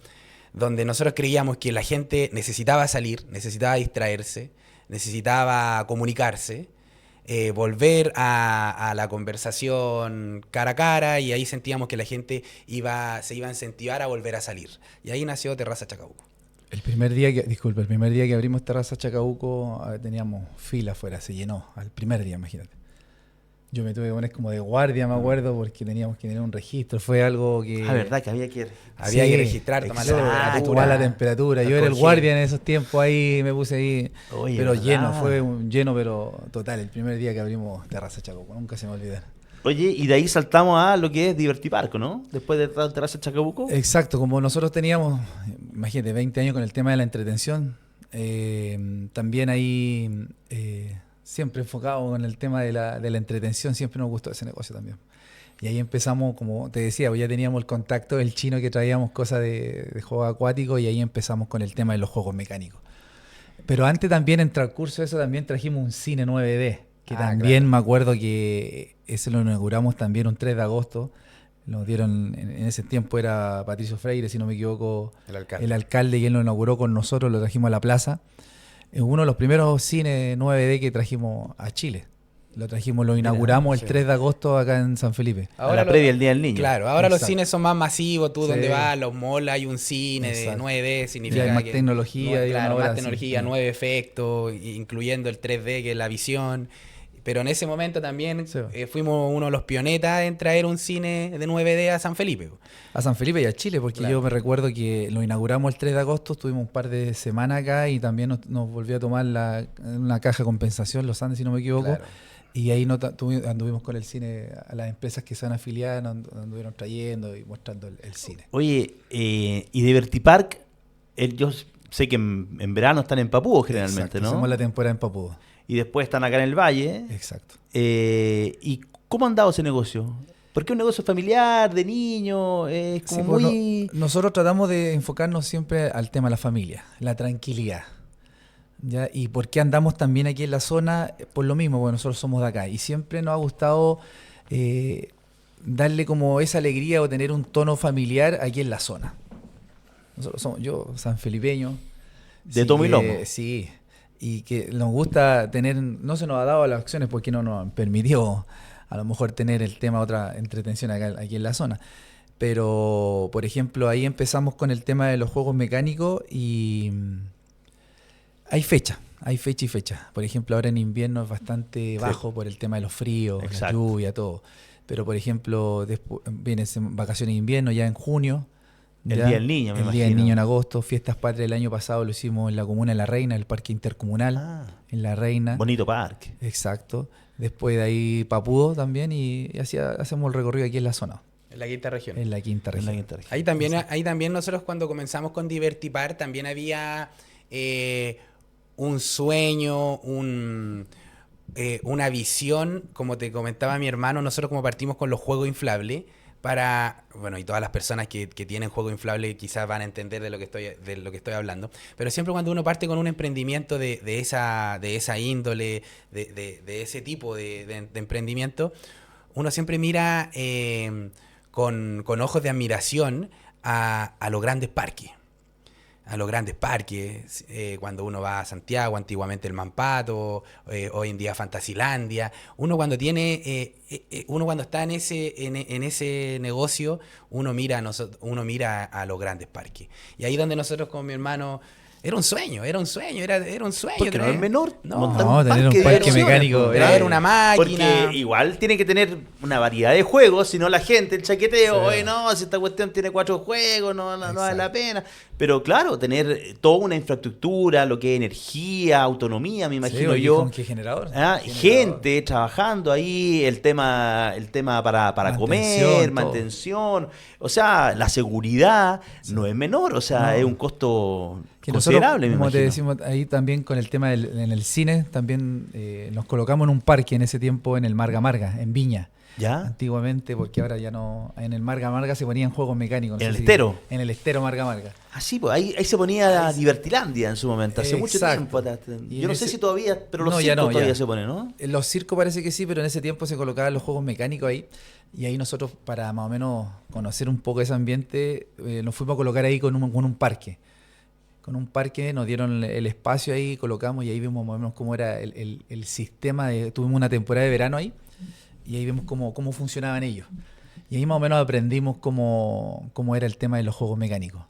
[SPEAKER 2] nosotros creíamos que la gente necesitaba salir, necesitaba distraerse, necesitaba comunicarse, volver a la conversación cara a cara, y ahí sentíamos que la gente se iba a incentivar a volver a salir. Y ahí nació Terraza Chacabuco.
[SPEAKER 3] El primer día que abrimos Terraza Chacabuco, teníamos fila afuera, se llenó. Al primer día, imagínate. Yo me tuve que poner como de guardia, me acuerdo, porque teníamos que tener un registro. Fue algo que...
[SPEAKER 1] Ah, verdad que había que...
[SPEAKER 2] Había
[SPEAKER 3] Sí,
[SPEAKER 2] que registrar, tomar la
[SPEAKER 3] exacto,
[SPEAKER 2] temperatura.
[SPEAKER 3] tomar la temperatura. Yo era el
[SPEAKER 2] Alcohol
[SPEAKER 3] guardia
[SPEAKER 2] gel.
[SPEAKER 3] en esos tiempos, ahí me puse ahí.
[SPEAKER 1] Oye,
[SPEAKER 3] pero
[SPEAKER 1] ¿verdad?
[SPEAKER 3] lleno, fue un lleno, pero total. El primer día que abrimos Terraza Chacabuco, nunca se me va a olvidar.
[SPEAKER 1] Oye, y de ahí saltamos a lo que es Divertiparco, ¿no? Después de Terraza Chacabuco.
[SPEAKER 3] Exacto, como nosotros teníamos, imagínate, 20 años con el tema de la entretención, también ahí siempre enfocado en el tema de la entretención, siempre nos gustó ese negocio también. Y ahí empezamos, como te decía, pues ya teníamos el contacto del chino que traíamos cosas de juegos acuáticos, y ahí empezamos con el tema de los juegos mecánicos. Pero antes también, en transcurso de eso, también trajimos un cine 9D, que también
[SPEAKER 2] claro.
[SPEAKER 3] me acuerdo que ese lo inauguramos también un 3 de agosto. Nos dieron, en ese tiempo era Patricio Freire, si no me equivoco, el alcalde, y él lo inauguró con nosotros, lo trajimos a la plaza. Es uno de los primeros cines 9D que trajimos a Chile. Lo inauguramos el
[SPEAKER 2] sí.
[SPEAKER 3] 3 de agosto acá en San Felipe.
[SPEAKER 1] A la previa del Día del Niño.
[SPEAKER 2] Claro, ahora los
[SPEAKER 3] Exacto.
[SPEAKER 2] cines son más masivos, tú
[SPEAKER 3] Sí.
[SPEAKER 2] donde vas, los malls, hay un cine
[SPEAKER 3] Exacto.
[SPEAKER 2] de 9D,
[SPEAKER 3] Y
[SPEAKER 2] significa
[SPEAKER 3] hay más
[SPEAKER 2] que
[SPEAKER 3] tecnología, y
[SPEAKER 2] claro,
[SPEAKER 3] una hora
[SPEAKER 2] más
[SPEAKER 3] así.
[SPEAKER 2] tecnología, 9 efectos, incluyendo el 3D, que es la visión. Pero en ese momento también
[SPEAKER 3] Sí.
[SPEAKER 2] fuimos uno de los pionetas en traer un cine de 9D a San Felipe.
[SPEAKER 3] A San Felipe y a Chile, porque
[SPEAKER 2] Claro.
[SPEAKER 3] yo me recuerdo que lo inauguramos el 3 de agosto, estuvimos un par de semanas acá y también nos volvió a tomar una caja de compensación, los Andes, si no me equivoco.
[SPEAKER 2] Claro.
[SPEAKER 3] Y ahí anduvimos con el cine, a las empresas que se han afiliado, nos anduvieron trayendo y mostrando el cine.
[SPEAKER 1] Oye, y de Vertipark, yo sé que en verano están en Papúo generalmente,
[SPEAKER 3] Exacto,
[SPEAKER 1] ¿no?
[SPEAKER 3] hacemos la temporada en Papúo.
[SPEAKER 1] Y después están acá en el Valle.
[SPEAKER 3] Exacto.
[SPEAKER 1] ¿Y cómo ha andado ese negocio? Porque es un negocio familiar, de niños, es como
[SPEAKER 3] Sí, pues,
[SPEAKER 1] muy...
[SPEAKER 3] nosotros tratamos de enfocarnos siempre al tema de la familia, la tranquilidad. ¿Ya? ¿Y por qué andamos también aquí en la zona? Por lo mismo, bueno, nosotros somos de acá y siempre nos ha gustado darle como esa alegría o tener un tono familiar aquí en la zona. Nosotros somos, yo, sanfelipeño.
[SPEAKER 1] De tomo y lomo.
[SPEAKER 3] Sí, y que nos gusta tener, no se nos ha dado las acciones porque no nos permitió a lo mejor tener el tema otra entretención aquí en la zona. Pero, por ejemplo, ahí empezamos con el tema de los juegos mecánicos y hay fecha y fecha. Por ejemplo, ahora en invierno es bastante bajo por el tema de los fríos, la
[SPEAKER 1] Exacto.
[SPEAKER 3] lluvia, todo. Pero, por ejemplo, vienen vacaciones de invierno ya en junio.
[SPEAKER 1] El
[SPEAKER 3] ¿ya?
[SPEAKER 1] Día del Niño, me
[SPEAKER 3] El Día del
[SPEAKER 1] imagino.
[SPEAKER 3] Niño en agosto. Fiestas Patrias el año pasado lo hicimos en la comuna de La Reina, el parque intercomunal,
[SPEAKER 1] Ah,
[SPEAKER 3] en La Reina.
[SPEAKER 1] bonito parque.
[SPEAKER 3] Exacto. Después de ahí Papudo también y así hacemos el recorrido aquí en la zona,
[SPEAKER 2] En la quinta región.
[SPEAKER 3] en la quinta
[SPEAKER 1] En la
[SPEAKER 3] región.
[SPEAKER 1] quinta región.
[SPEAKER 2] Ahí también nosotros cuando comenzamos con Divertipar también había un sueño, una visión, como te comentaba mi hermano, nosotros como partimos con los juegos inflables, y todas las personas que tienen juego inflable quizás van a entender de lo que estoy hablando, pero siempre cuando uno parte con un emprendimiento de esa índole, de ese tipo de emprendimiento, uno siempre mira con ojos de admiración a los grandes parques. Cuando uno va a Santiago, antiguamente el Mampato, hoy en día Fantasilandia, uno cuando está en ese negocio, uno mira a los grandes parques. Y ahí donde nosotros con mi hermano, era un sueño.
[SPEAKER 1] Porque no es menor.
[SPEAKER 3] No,
[SPEAKER 1] montar
[SPEAKER 3] tener un
[SPEAKER 1] de
[SPEAKER 3] parque
[SPEAKER 1] diversiones,
[SPEAKER 3] mecánico,
[SPEAKER 1] pues,
[SPEAKER 2] traer una máquina.
[SPEAKER 1] Porque igual tiene que tener una variedad de juegos, si no la gente, el chaqueteo,
[SPEAKER 3] Sí.
[SPEAKER 1] oye, no, si esta cuestión tiene 4 juegos, no vale la
[SPEAKER 3] Exacto.
[SPEAKER 1] pena. Pero claro, tener toda una infraestructura, lo que es energía, autonomía, me imagino
[SPEAKER 3] Sí,
[SPEAKER 1] yo.
[SPEAKER 3] ¿con qué generador?
[SPEAKER 1] Gente trabajando ahí, el tema para
[SPEAKER 3] Mantención,
[SPEAKER 1] comer,
[SPEAKER 3] todo.
[SPEAKER 1] mantención, o sea, la seguridad no es menor, o sea,
[SPEAKER 3] No.
[SPEAKER 1] es un costo
[SPEAKER 3] Que nosotros,
[SPEAKER 1] considerable, me
[SPEAKER 3] como te
[SPEAKER 1] imagino.
[SPEAKER 3] decimos, ahí también con el tema en el cine, también nos colocamos en un parque en ese tiempo en el Marga Marga, en Viña.
[SPEAKER 1] ¿Ya?
[SPEAKER 3] Antiguamente, porque ahora ya no. En el Marga Marga se ponían juegos mecánicos. no
[SPEAKER 1] ¿En
[SPEAKER 3] sé
[SPEAKER 1] el estero?
[SPEAKER 3] En el estero Marga Marga.
[SPEAKER 1] Ah, sí, pues ahí se ponía Divertilandia en su momento, hace mucho
[SPEAKER 3] Exacto.
[SPEAKER 1] tiempo atrás.
[SPEAKER 3] Y
[SPEAKER 1] Yo
[SPEAKER 3] en
[SPEAKER 1] no sé
[SPEAKER 3] ese-
[SPEAKER 1] si todavía, pero los
[SPEAKER 3] No, ya
[SPEAKER 1] circos
[SPEAKER 3] no,
[SPEAKER 1] todavía
[SPEAKER 3] ya.
[SPEAKER 1] se ponen, ¿no?
[SPEAKER 3] En los circos parece que sí, pero en ese tiempo se colocaban los juegos mecánicos ahí. Y ahí nosotros, para más o menos conocer un poco ese ambiente, nos fuimos a colocar ahí con un parque. Con un parque nos dieron el espacio ahí, colocamos y ahí vimos más o menos cómo era el sistema. Tuvimos una temporada de verano ahí y ahí vimos cómo funcionaban ellos. Y ahí más o menos aprendimos cómo era el tema de los juegos mecánicos.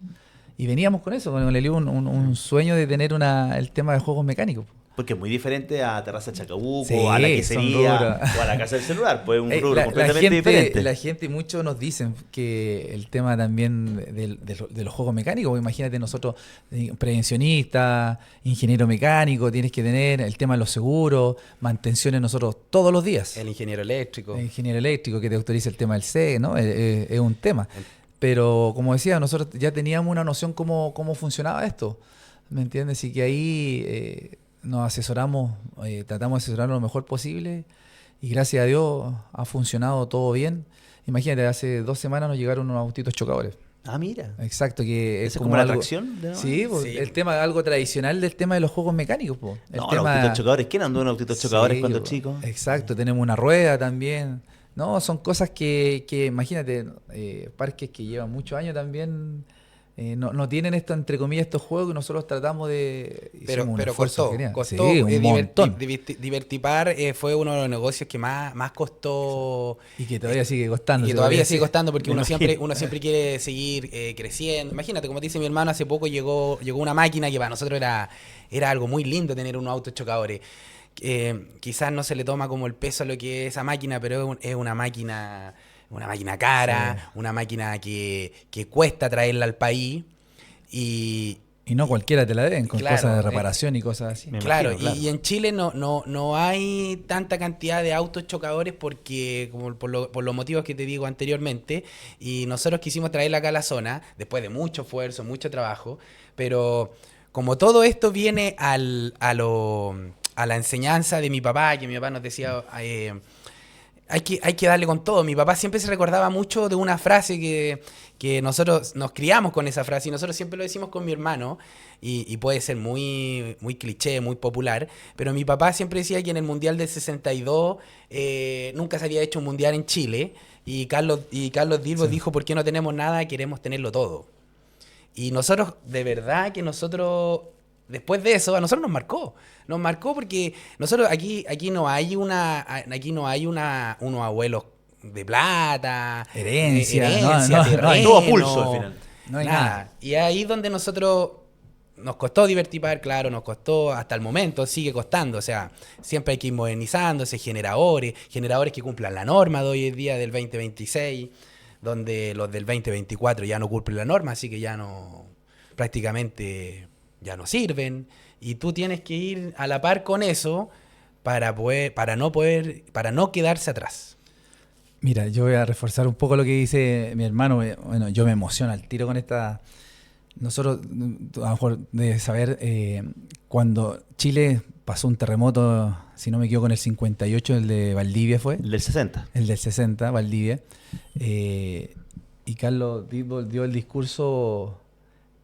[SPEAKER 3] Y veníamos con eso, con el Eliu, un sueño de tener el tema de juegos mecánicos.
[SPEAKER 1] Porque es muy diferente a Terraza Chacabuco,
[SPEAKER 3] Sí,
[SPEAKER 1] a la
[SPEAKER 3] son
[SPEAKER 1] quesería
[SPEAKER 3] rubros.
[SPEAKER 1] o a la casa del celular, pues es un
[SPEAKER 3] La
[SPEAKER 1] rubro completamente diferente.
[SPEAKER 3] La gente, muchos nos dicen que el tema también de los juegos mecánicos, porque imagínate nosotros, prevencionista, ingeniero mecánico, tienes que tener el tema de los seguros, mantenciones nosotros todos los días.
[SPEAKER 2] El ingeniero eléctrico.
[SPEAKER 3] El ingeniero eléctrico que te autoriza el tema del CE, ¿no? Es un tema. Pero como decía, nosotros ya teníamos una noción cómo funcionaba esto, ¿me entiendes? Y que ahí nos asesoramos, tratamos de asesorar lo mejor posible y gracias a Dios ha funcionado todo bien. Imagínate, hace 2 semanas nos llegaron unos autitos chocadores.
[SPEAKER 1] Ah, mira.
[SPEAKER 3] Exacto, que
[SPEAKER 1] ¿Esa es como la atracción? ¿De nuevo?
[SPEAKER 3] Sí, pues,
[SPEAKER 2] Sí.
[SPEAKER 3] el tema, algo tradicional del tema de los juegos mecánicos. Pues. El
[SPEAKER 1] No,
[SPEAKER 3] tema,
[SPEAKER 1] los autitos chocadores. ¿Quién andó en autitos chocadores
[SPEAKER 3] Sí,
[SPEAKER 1] cuando
[SPEAKER 3] pues,
[SPEAKER 1] chico?
[SPEAKER 3] Exacto, tenemos una rueda también. No, son cosas que imagínate, parques que llevan muchos años también no tienen esto, entre comillas, estos juegos que nosotros tratamos de...
[SPEAKER 2] Pero
[SPEAKER 3] hicimos un esfuerzo
[SPEAKER 2] costó,
[SPEAKER 3] genial.
[SPEAKER 2] costó.
[SPEAKER 3] Sí, un montón.
[SPEAKER 2] Divertipar fue uno de los negocios que más costó.
[SPEAKER 3] Y que todavía sigue costando.
[SPEAKER 2] Y
[SPEAKER 3] se
[SPEAKER 2] todavía
[SPEAKER 3] podría
[SPEAKER 2] sigue
[SPEAKER 3] decir.
[SPEAKER 2] costando porque
[SPEAKER 1] Me imagino.
[SPEAKER 2] uno siempre quiere seguir creciendo. Imagínate, como te dice mi hermano, hace poco llegó una máquina que para nosotros era algo muy lindo tener unos autos chocadores. quizás no se le toma como el peso a lo que es esa máquina, pero es una máquina cara,
[SPEAKER 3] Sí.
[SPEAKER 2] una máquina que cuesta traerla al país y
[SPEAKER 3] Y no cualquiera te la den, con
[SPEAKER 2] claro,
[SPEAKER 3] cosas de reparación y cosas así.
[SPEAKER 1] Me
[SPEAKER 2] claro,
[SPEAKER 1] imagino, claro.
[SPEAKER 2] y en Chile no hay tanta cantidad de autos chocadores porque, como por los motivos que te digo anteriormente, y nosotros quisimos traerla acá a la zona, después de mucho esfuerzo, mucho trabajo, pero como todo esto viene a la enseñanza de mi papá, que mi papá nos decía, hay que darle con todo. Mi papá siempre se recordaba mucho de una frase que nosotros nos criamos con esa frase y nosotros siempre lo decimos con mi hermano y puede ser muy, muy cliché, muy popular, pero mi papá siempre decía que en el Mundial del 62 nunca se había hecho un Mundial en Chile y Carlos Dilbo
[SPEAKER 3] Sí.
[SPEAKER 2] dijo, ¿por qué no tenemos nada? Queremos tenerlo todo. Y nosotros, de verdad que nosotros, después de eso, a nosotros nos marcó. Nos marcó porque nosotros aquí no hay unos abuelos de plata,
[SPEAKER 3] Herencia,
[SPEAKER 2] herencia,
[SPEAKER 3] no,
[SPEAKER 2] terreno,
[SPEAKER 3] hay-
[SPEAKER 1] Todo a pulso al final.
[SPEAKER 3] No hay nada.
[SPEAKER 2] Y ahí donde nosotros nos costó divertir, claro, nos costó hasta el momento, sigue costando, o sea, siempre hay que ir modernizándose, generadores que cumplan la norma de hoy en día del 2026, donde los del 2024 ya no cumplen la norma, así que ya no, prácticamente ya no sirven, y tú tienes que ir a la par con eso para no quedarse atrás.
[SPEAKER 3] Mira, yo voy a reforzar un poco lo que dice mi hermano. Bueno, yo me emociono al tiro con esta. Nosotros, a lo mejor de saber, cuando Chile pasó un terremoto, si no me equivoco, en el 58, el de Valdivia fue,
[SPEAKER 1] El del 60.
[SPEAKER 3] el del 60, Valdivia, y Carlos dio el discurso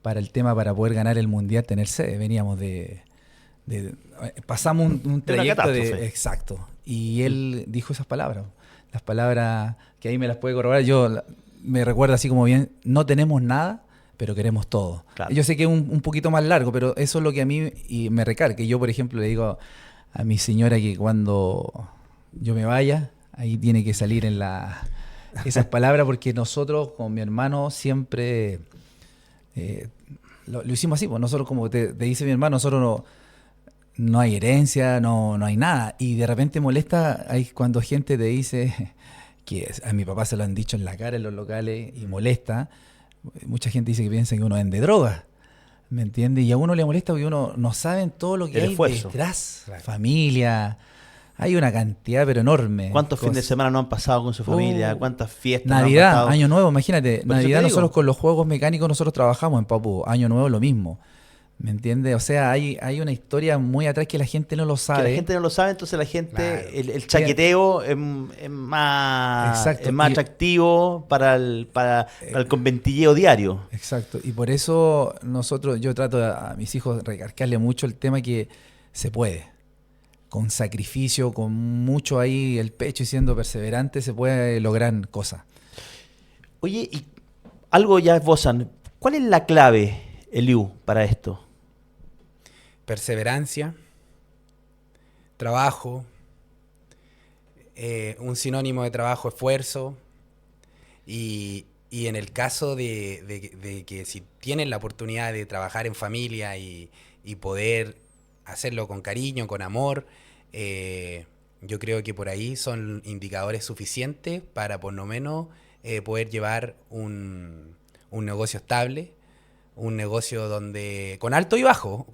[SPEAKER 3] para el tema para poder ganar el Mundial, tener sede. Veníamos pasamos un
[SPEAKER 1] De una
[SPEAKER 3] trayecto
[SPEAKER 1] catástrofe.
[SPEAKER 3] exacto, y él dijo esas palabras. Las palabras que ahí me las puede corroborar, me recuerda así como bien, no tenemos nada, pero queremos todo.
[SPEAKER 1] Claro.
[SPEAKER 3] Yo sé que es un poquito más largo, pero eso es lo que a mí y me recarga. Yo, por ejemplo, le digo a mi señora que cuando yo me vaya, ahí tiene que salir en esas palabras, porque nosotros con mi hermano siempre lo hicimos así. Pues nosotros, como te dice mi hermano, nosotros no hay herencia, no hay nada. Y de repente molesta ahí cuando gente te dice, a mi papá se lo han dicho en la cara en los locales y molesta. Mucha gente dice que piensa que uno vende droga, ¿me entiendes? Y a uno le molesta porque uno no sabe todo lo que
[SPEAKER 1] El
[SPEAKER 3] hay
[SPEAKER 1] esfuerzo.
[SPEAKER 3] detrás.
[SPEAKER 2] Claro.
[SPEAKER 3] Familia, hay una cantidad pero enorme.
[SPEAKER 1] ¿Cuántos fines de semana no han pasado con su familia? ¿Cuántas fiestas no han
[SPEAKER 3] Navidad,
[SPEAKER 1] pasado?
[SPEAKER 3] Año Nuevo, imagínate.
[SPEAKER 1] Por eso
[SPEAKER 3] Navidad
[SPEAKER 1] te digo.
[SPEAKER 3] nosotros con los juegos mecánicos nosotros trabajamos en Papú. Año Nuevo lo mismo. ¿Me entiendes? O sea, hay una historia muy atrás que la gente no lo
[SPEAKER 1] Que
[SPEAKER 3] sabe.
[SPEAKER 1] la gente no lo sabe, entonces la gente,
[SPEAKER 2] Claro.
[SPEAKER 1] el chaqueteo es más,
[SPEAKER 3] Exacto.
[SPEAKER 1] es más
[SPEAKER 3] Y-
[SPEAKER 1] atractivo para el conventilleo diario.
[SPEAKER 3] Exacto. Y por eso yo trato a mis hijos recargarle mucho el tema que se puede. Con sacrificio, con mucho ahí el pecho y siendo perseverante se puede lograr cosas.
[SPEAKER 1] Oye, y algo ya esbozan. ¿Cuál es la clave, Eliu, para esto?
[SPEAKER 2] Perseverancia, trabajo, un sinónimo de trabajo, esfuerzo, y en el caso de que si tienen la oportunidad de trabajar en familia y poder hacerlo con cariño, con amor, yo creo que por ahí son indicadores suficientes para por lo menos poder llevar un negocio estable, un negocio donde con alto y bajo,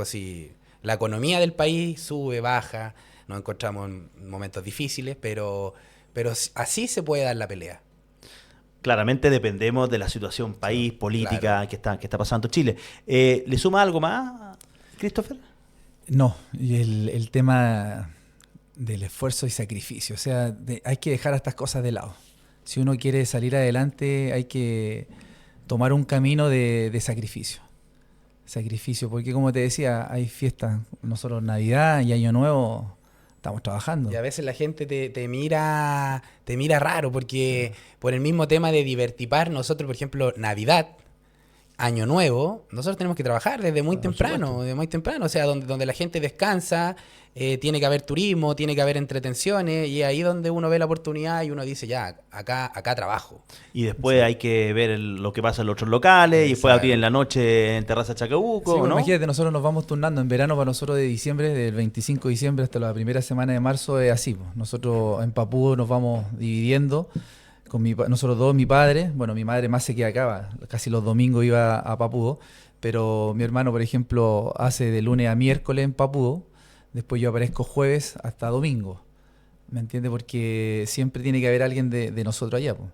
[SPEAKER 2] si la economía del país sube, baja, nos encontramos en momentos difíciles, pero así se puede dar la pelea.
[SPEAKER 1] Claramente dependemos de la situación país, política
[SPEAKER 2] claro.
[SPEAKER 1] que está pasando Chile. ¿Le suma algo más, Christopher?
[SPEAKER 3] No, y el tema del esfuerzo y sacrificio. O sea, hay que dejar estas cosas de lado. Si uno quiere salir adelante, hay que tomar un camino de sacrificio. Sacrificio, porque como te decía, hay fiestas. Nosotros Navidad y Año Nuevo estamos trabajando.
[SPEAKER 2] Y a veces la gente te mira raro porque por el mismo tema de divertipar, nosotros, por ejemplo, Navidad, Año Nuevo, nosotros tenemos que trabajar desde muy temprano,
[SPEAKER 1] supuesto.
[SPEAKER 2] desde muy temprano, o sea, donde la gente descansa, tiene que haber turismo, tiene que haber entretenciones, y ahí donde uno ve la oportunidad y uno dice, ya, acá trabajo.
[SPEAKER 1] Y después hay que ver lo que pasa en los otros locales, y después
[SPEAKER 2] Exacto.
[SPEAKER 1] abrir en la noche en Terraza
[SPEAKER 3] Sí,
[SPEAKER 1] Chacabuco,
[SPEAKER 3] pues,
[SPEAKER 1] ¿no?
[SPEAKER 3] imagínate, nosotros nos vamos turnando en verano para nosotros de diciembre, del 25 de diciembre hasta la primera semana de marzo es así, pues. Nosotros en Papúo nos vamos dividiendo, nosotros dos, mi padre, bueno, mi madre más se queda acá, casi los domingos iba a Papúo, pero mi hermano, por ejemplo, hace de lunes a miércoles en Papúo, después yo aparezco jueves hasta domingo, ¿me entiendes? Porque siempre tiene que haber alguien de nosotros allá, pues.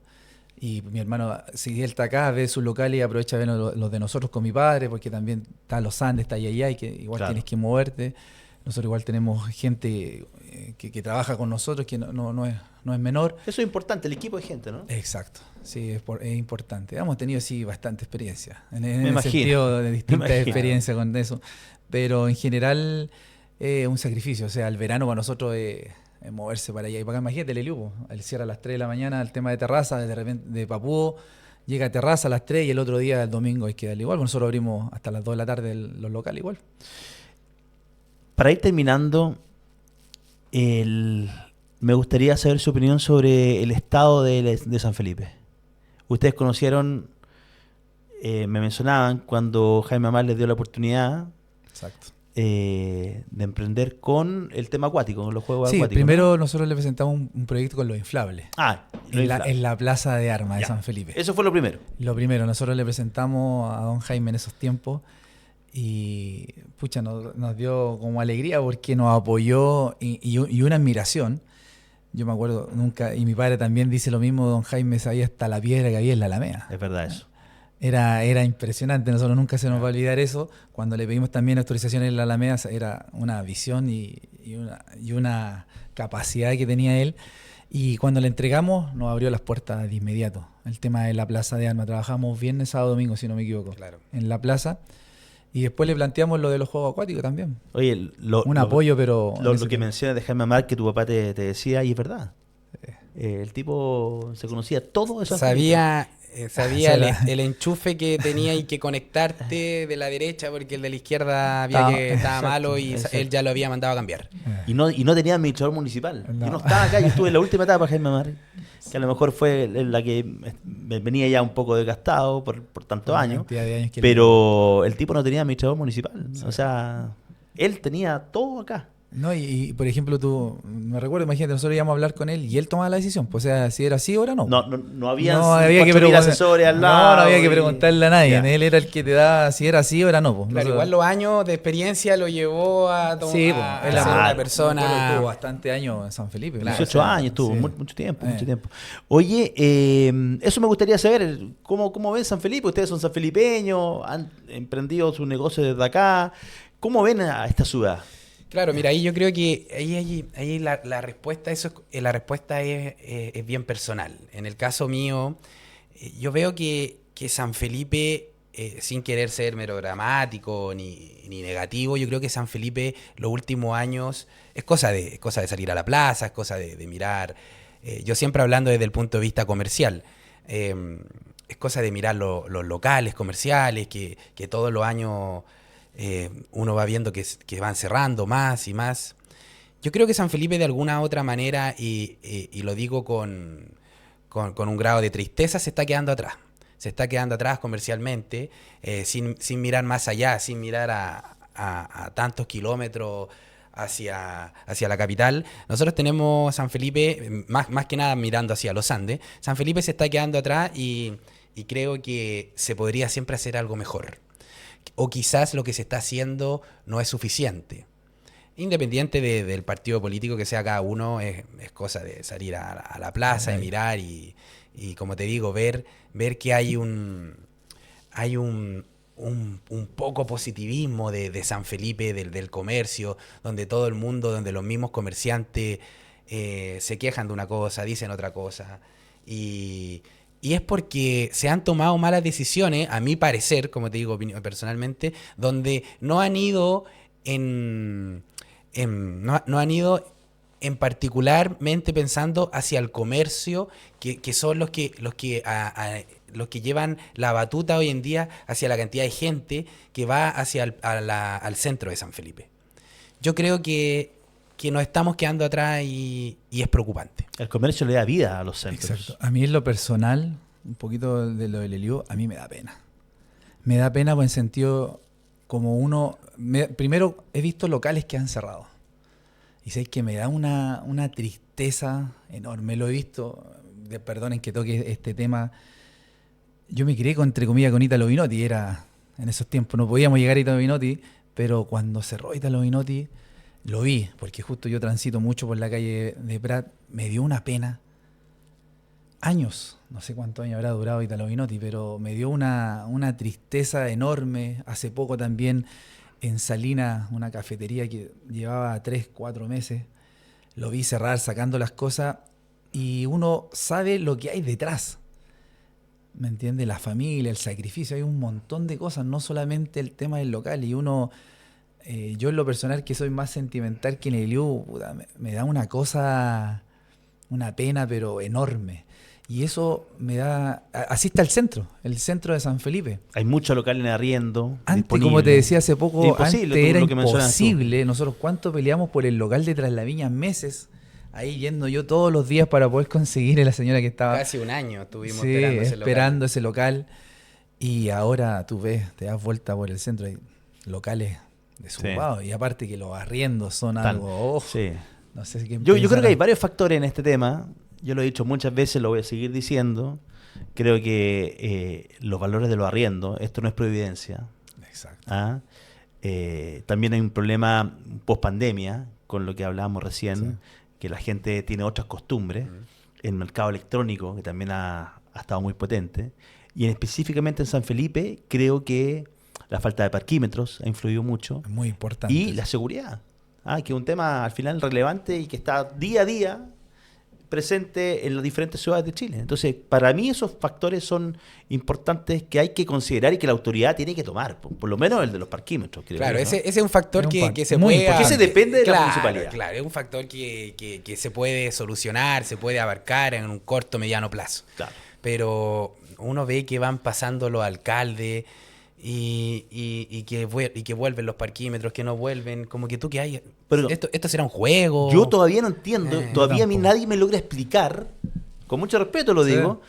[SPEAKER 3] Y mi hermano, si él está acá, ve sus locales y aprovecha de ver los de nosotros con mi padre, porque también está Los Andes, está allá y que igual
[SPEAKER 1] Claro.
[SPEAKER 3] tienes que moverte. Nosotros igual tenemos gente que trabaja con nosotros, que no es menor.
[SPEAKER 1] Eso es importante, el equipo de gente, ¿no?
[SPEAKER 3] Exacto, sí, es importante. Hemos tenido, sí, bastante experiencia, en
[SPEAKER 1] Me
[SPEAKER 3] el
[SPEAKER 1] imagino,
[SPEAKER 3] sentido de
[SPEAKER 1] me
[SPEAKER 3] distintas
[SPEAKER 1] imagino.
[SPEAKER 3] experiencias con eso. Pero en general, un sacrificio. O sea, el verano para nosotros es moverse para allá y para acá. Imagínate, Leliu, él cierra a las 3 de la mañana el tema de terraza, de repente de Papúo, llega a terraza a las 3 y el otro día, el domingo, hay que darle igual. Nosotros abrimos hasta las 2 de la tarde los locales igual.
[SPEAKER 1] Para ir terminando, me gustaría saber su opinión sobre el estado de San Felipe. Ustedes conocieron, me mencionaban, cuando Jaime Amar les dio la oportunidad
[SPEAKER 3] Exacto.
[SPEAKER 1] de emprender con el tema acuático, con los juegos
[SPEAKER 3] Sí,
[SPEAKER 1] acuáticos.
[SPEAKER 3] primero
[SPEAKER 1] ¿no?
[SPEAKER 3] nosotros le presentamos un proyecto con los inflables.
[SPEAKER 1] Lo inflable.
[SPEAKER 3] En la plaza de armas de
[SPEAKER 1] Ya.
[SPEAKER 3] San Felipe.
[SPEAKER 1] Eso fue lo primero.
[SPEAKER 3] Lo primero, nosotros le presentamos a don Jaime en esos tiempos y pucha, nos dio como alegría porque nos apoyó y una admiración. Yo me acuerdo nunca, y mi padre también dice lo mismo, don Jaime sabía hasta la piedra que había en la Alameda.
[SPEAKER 1] Es verdad eso.
[SPEAKER 3] Era impresionante, nosotros nunca se nos va a olvidar eso. Cuando le pedimos también autorización en la Alameda, era una visión y una capacidad que tenía él. Y cuando le entregamos, nos abrió las puertas de inmediato. El tema de la plaza de armas. Trabajamos viernes, sábado, domingo, si no me equivoco,
[SPEAKER 2] Claro.
[SPEAKER 3] en la plaza. Y después le planteamos lo de los juegos acuáticos también.
[SPEAKER 1] Oye,
[SPEAKER 3] Un apoyo, pero... en
[SPEAKER 1] Lo
[SPEAKER 3] ese
[SPEAKER 1] que
[SPEAKER 3] tiempo.
[SPEAKER 1] mencionas de Jaime Amar, que tu papá te decía, y es verdad. El tipo se conocía todo eso.
[SPEAKER 2] Sabía
[SPEAKER 3] Sabía
[SPEAKER 2] el enchufe que tenía y que conectarte de la derecha porque el de la izquierda
[SPEAKER 3] Estaba
[SPEAKER 2] estaba
[SPEAKER 1] exacto,
[SPEAKER 2] malo y
[SPEAKER 1] exacto.
[SPEAKER 2] él ya lo había mandado a cambiar.
[SPEAKER 1] Y no tenía administrador municipal.
[SPEAKER 3] No.
[SPEAKER 1] Yo no estaba acá, yo estuve en la última etapa, Jaime Amar, que a lo mejor fue la que me venía ya un poco desgastado por tantos
[SPEAKER 3] la
[SPEAKER 1] años.
[SPEAKER 3] cantidad de años que
[SPEAKER 1] Pero el tipo no tenía administrador municipal. O sea, él tenía todo acá.
[SPEAKER 3] No, por ejemplo, tú, me recuerdo, imagínate, nosotros íbamos a hablar con él y él tomaba la decisión. Pues, o sea, si era así, ahora no.
[SPEAKER 1] No había
[SPEAKER 3] No había que
[SPEAKER 1] 4.000
[SPEAKER 3] preguntar,
[SPEAKER 1] asesores al
[SPEAKER 3] no,
[SPEAKER 1] lado.
[SPEAKER 3] no había que
[SPEAKER 1] y-
[SPEAKER 3] preguntarle a nadie.
[SPEAKER 1] Ya.
[SPEAKER 3] Él era el que te da si era así o era no. Pues.
[SPEAKER 2] Claro,
[SPEAKER 3] Nosotros-
[SPEAKER 2] igual los años de experiencia lo llevó a,
[SPEAKER 3] Sí,
[SPEAKER 2] a
[SPEAKER 3] pues,
[SPEAKER 2] ser
[SPEAKER 1] claro.
[SPEAKER 2] una
[SPEAKER 3] Tuvo
[SPEAKER 2] persona.
[SPEAKER 3] bastante años en San Felipe.
[SPEAKER 1] 18 años tuvo,
[SPEAKER 3] sí.
[SPEAKER 1] mucho tiempo,
[SPEAKER 3] Eh.
[SPEAKER 1] mucho tiempo. Oye, eso me gustaría saber, ¿cómo ven San Felipe? Ustedes son sanfelipeños, han emprendido su negocio desde acá. ¿Cómo ven a esta ciudad?
[SPEAKER 2] Claro, mira, ahí yo creo que ahí la respuesta la respuesta es bien personal. En el caso mío, yo veo que San Felipe, sin querer ser melodramático ni negativo, yo creo que San Felipe los últimos años es cosa de salir a la plaza, es cosa de mirar. Yo siempre hablando desde el punto de vista comercial. Es cosa de mirar los locales comerciales, que todos los años uno va viendo que van cerrando más y más. Yo creo que San Felipe de alguna otra manera, y lo digo con un grado de tristeza, se está quedando atrás. Se está quedando atrás comercialmente, sin mirar más allá, sin mirar a tantos kilómetros hacia la capital. Nosotros tenemos San Felipe, más que nada mirando hacia los Andes. San Felipe se está quedando atrás y creo que se podría siempre hacer algo mejor. O quizás lo que se está haciendo no es suficiente. Independiente del partido político que sea cada uno, es cosa de salir a la plaza y mirar y como te digo, ver que hay un poco positivismo de San Felipe, del comercio, donde todo el mundo, donde los mismos comerciantes se quejan de una cosa, dicen otra cosa. Y es porque se han tomado malas decisiones, a mi parecer, como te digo personalmente, donde no han ido no han ido en particularmente pensando hacia el comercio, que son los que los que llevan la batuta hoy en día hacia la cantidad de gente que va hacia al centro de San Felipe. Yo creo que nos estamos quedando atrás y es preocupante.
[SPEAKER 1] El comercio le da vida a los centros.
[SPEAKER 3] Exacto. A mí en lo personal, un poquito de lo del Eliú, a mí me da pena. Me da pena por el sentido como primero he visto locales que han cerrado. Y sé que me da una tristeza enorme. Lo he visto, perdonen que toque este tema. Yo me crié entre comillas con Italo Binotti, era en esos tiempos, no podíamos llegar a Italo Binotti, pero cuando cerró Italo Binotti, lo vi, porque justo yo transito mucho por la calle de Prat, me dio una pena. Años, no sé cuántos años habrá durado Italo Binotti, pero me dio una tristeza enorme. Hace poco también en Salinas, una cafetería que llevaba 3, 4 meses, lo vi cerrar sacando las cosas y uno sabe lo que hay detrás. ¿Me entiende? La familia, el sacrificio, hay un montón de cosas, no solamente el tema del local. Y uno, yo en lo personal que soy más sentimental que en el Eliú, me da una cosa, una pena pero enorme. Y eso me da... Así está el centro de San Felipe.
[SPEAKER 1] Hay muchos locales en arriendo.
[SPEAKER 3] Antes, como te decía hace poco,
[SPEAKER 1] imposible,
[SPEAKER 3] era
[SPEAKER 1] lo que mencionas tú.
[SPEAKER 3] imposible. Nosotros cuánto peleamos por el local de Tras la Viña, meses, ahí yendo yo todos los días para poder conseguir a la señora que estaba...
[SPEAKER 2] Casi un año estuvimos
[SPEAKER 3] esperando ese local. Y ahora tú ves, te das vuelta por el centro, hay locales desocupados. Sí. Y aparte que los arriendos son algo...
[SPEAKER 1] Sí.
[SPEAKER 3] No sé qué
[SPEAKER 1] yo creo que hay varios factores en este tema. Yo lo he dicho muchas veces, lo voy a seguir diciendo. Creo que los valores de los arriendos, esto no es providencia.
[SPEAKER 3] Exacto.
[SPEAKER 1] También hay un problema post-pandemia, con lo que hablábamos recién, que la gente tiene otras costumbres. El mercado electrónico, que también ha estado muy potente. Y específicamente en San Felipe, creo que la falta de parquímetros ha influido mucho.
[SPEAKER 3] Es muy importante.
[SPEAKER 1] Y la seguridad, que es un tema al final relevante y que está día a día presente en las diferentes ciudades de Chile. Entonces, para mí esos factores son importantes que hay que considerar y que la autoridad tiene que tomar, por lo menos el de los parquímetros. Creo,
[SPEAKER 2] claro,
[SPEAKER 1] ¿no?
[SPEAKER 2] ese es un factor que se puede...
[SPEAKER 1] Porque ese depende de la municipalidad.
[SPEAKER 2] Claro, es un factor que se puede solucionar, se puede abarcar en un corto, mediano plazo. Claro. Pero uno ve que van pasando los alcaldes y que vuelven los parquímetros, que no vuelven, como que tú que hay... Pero esto será un juego.
[SPEAKER 1] Yo todavía no entiendo, todavía a mí nadie me logra explicar, con mucho respeto lo digo,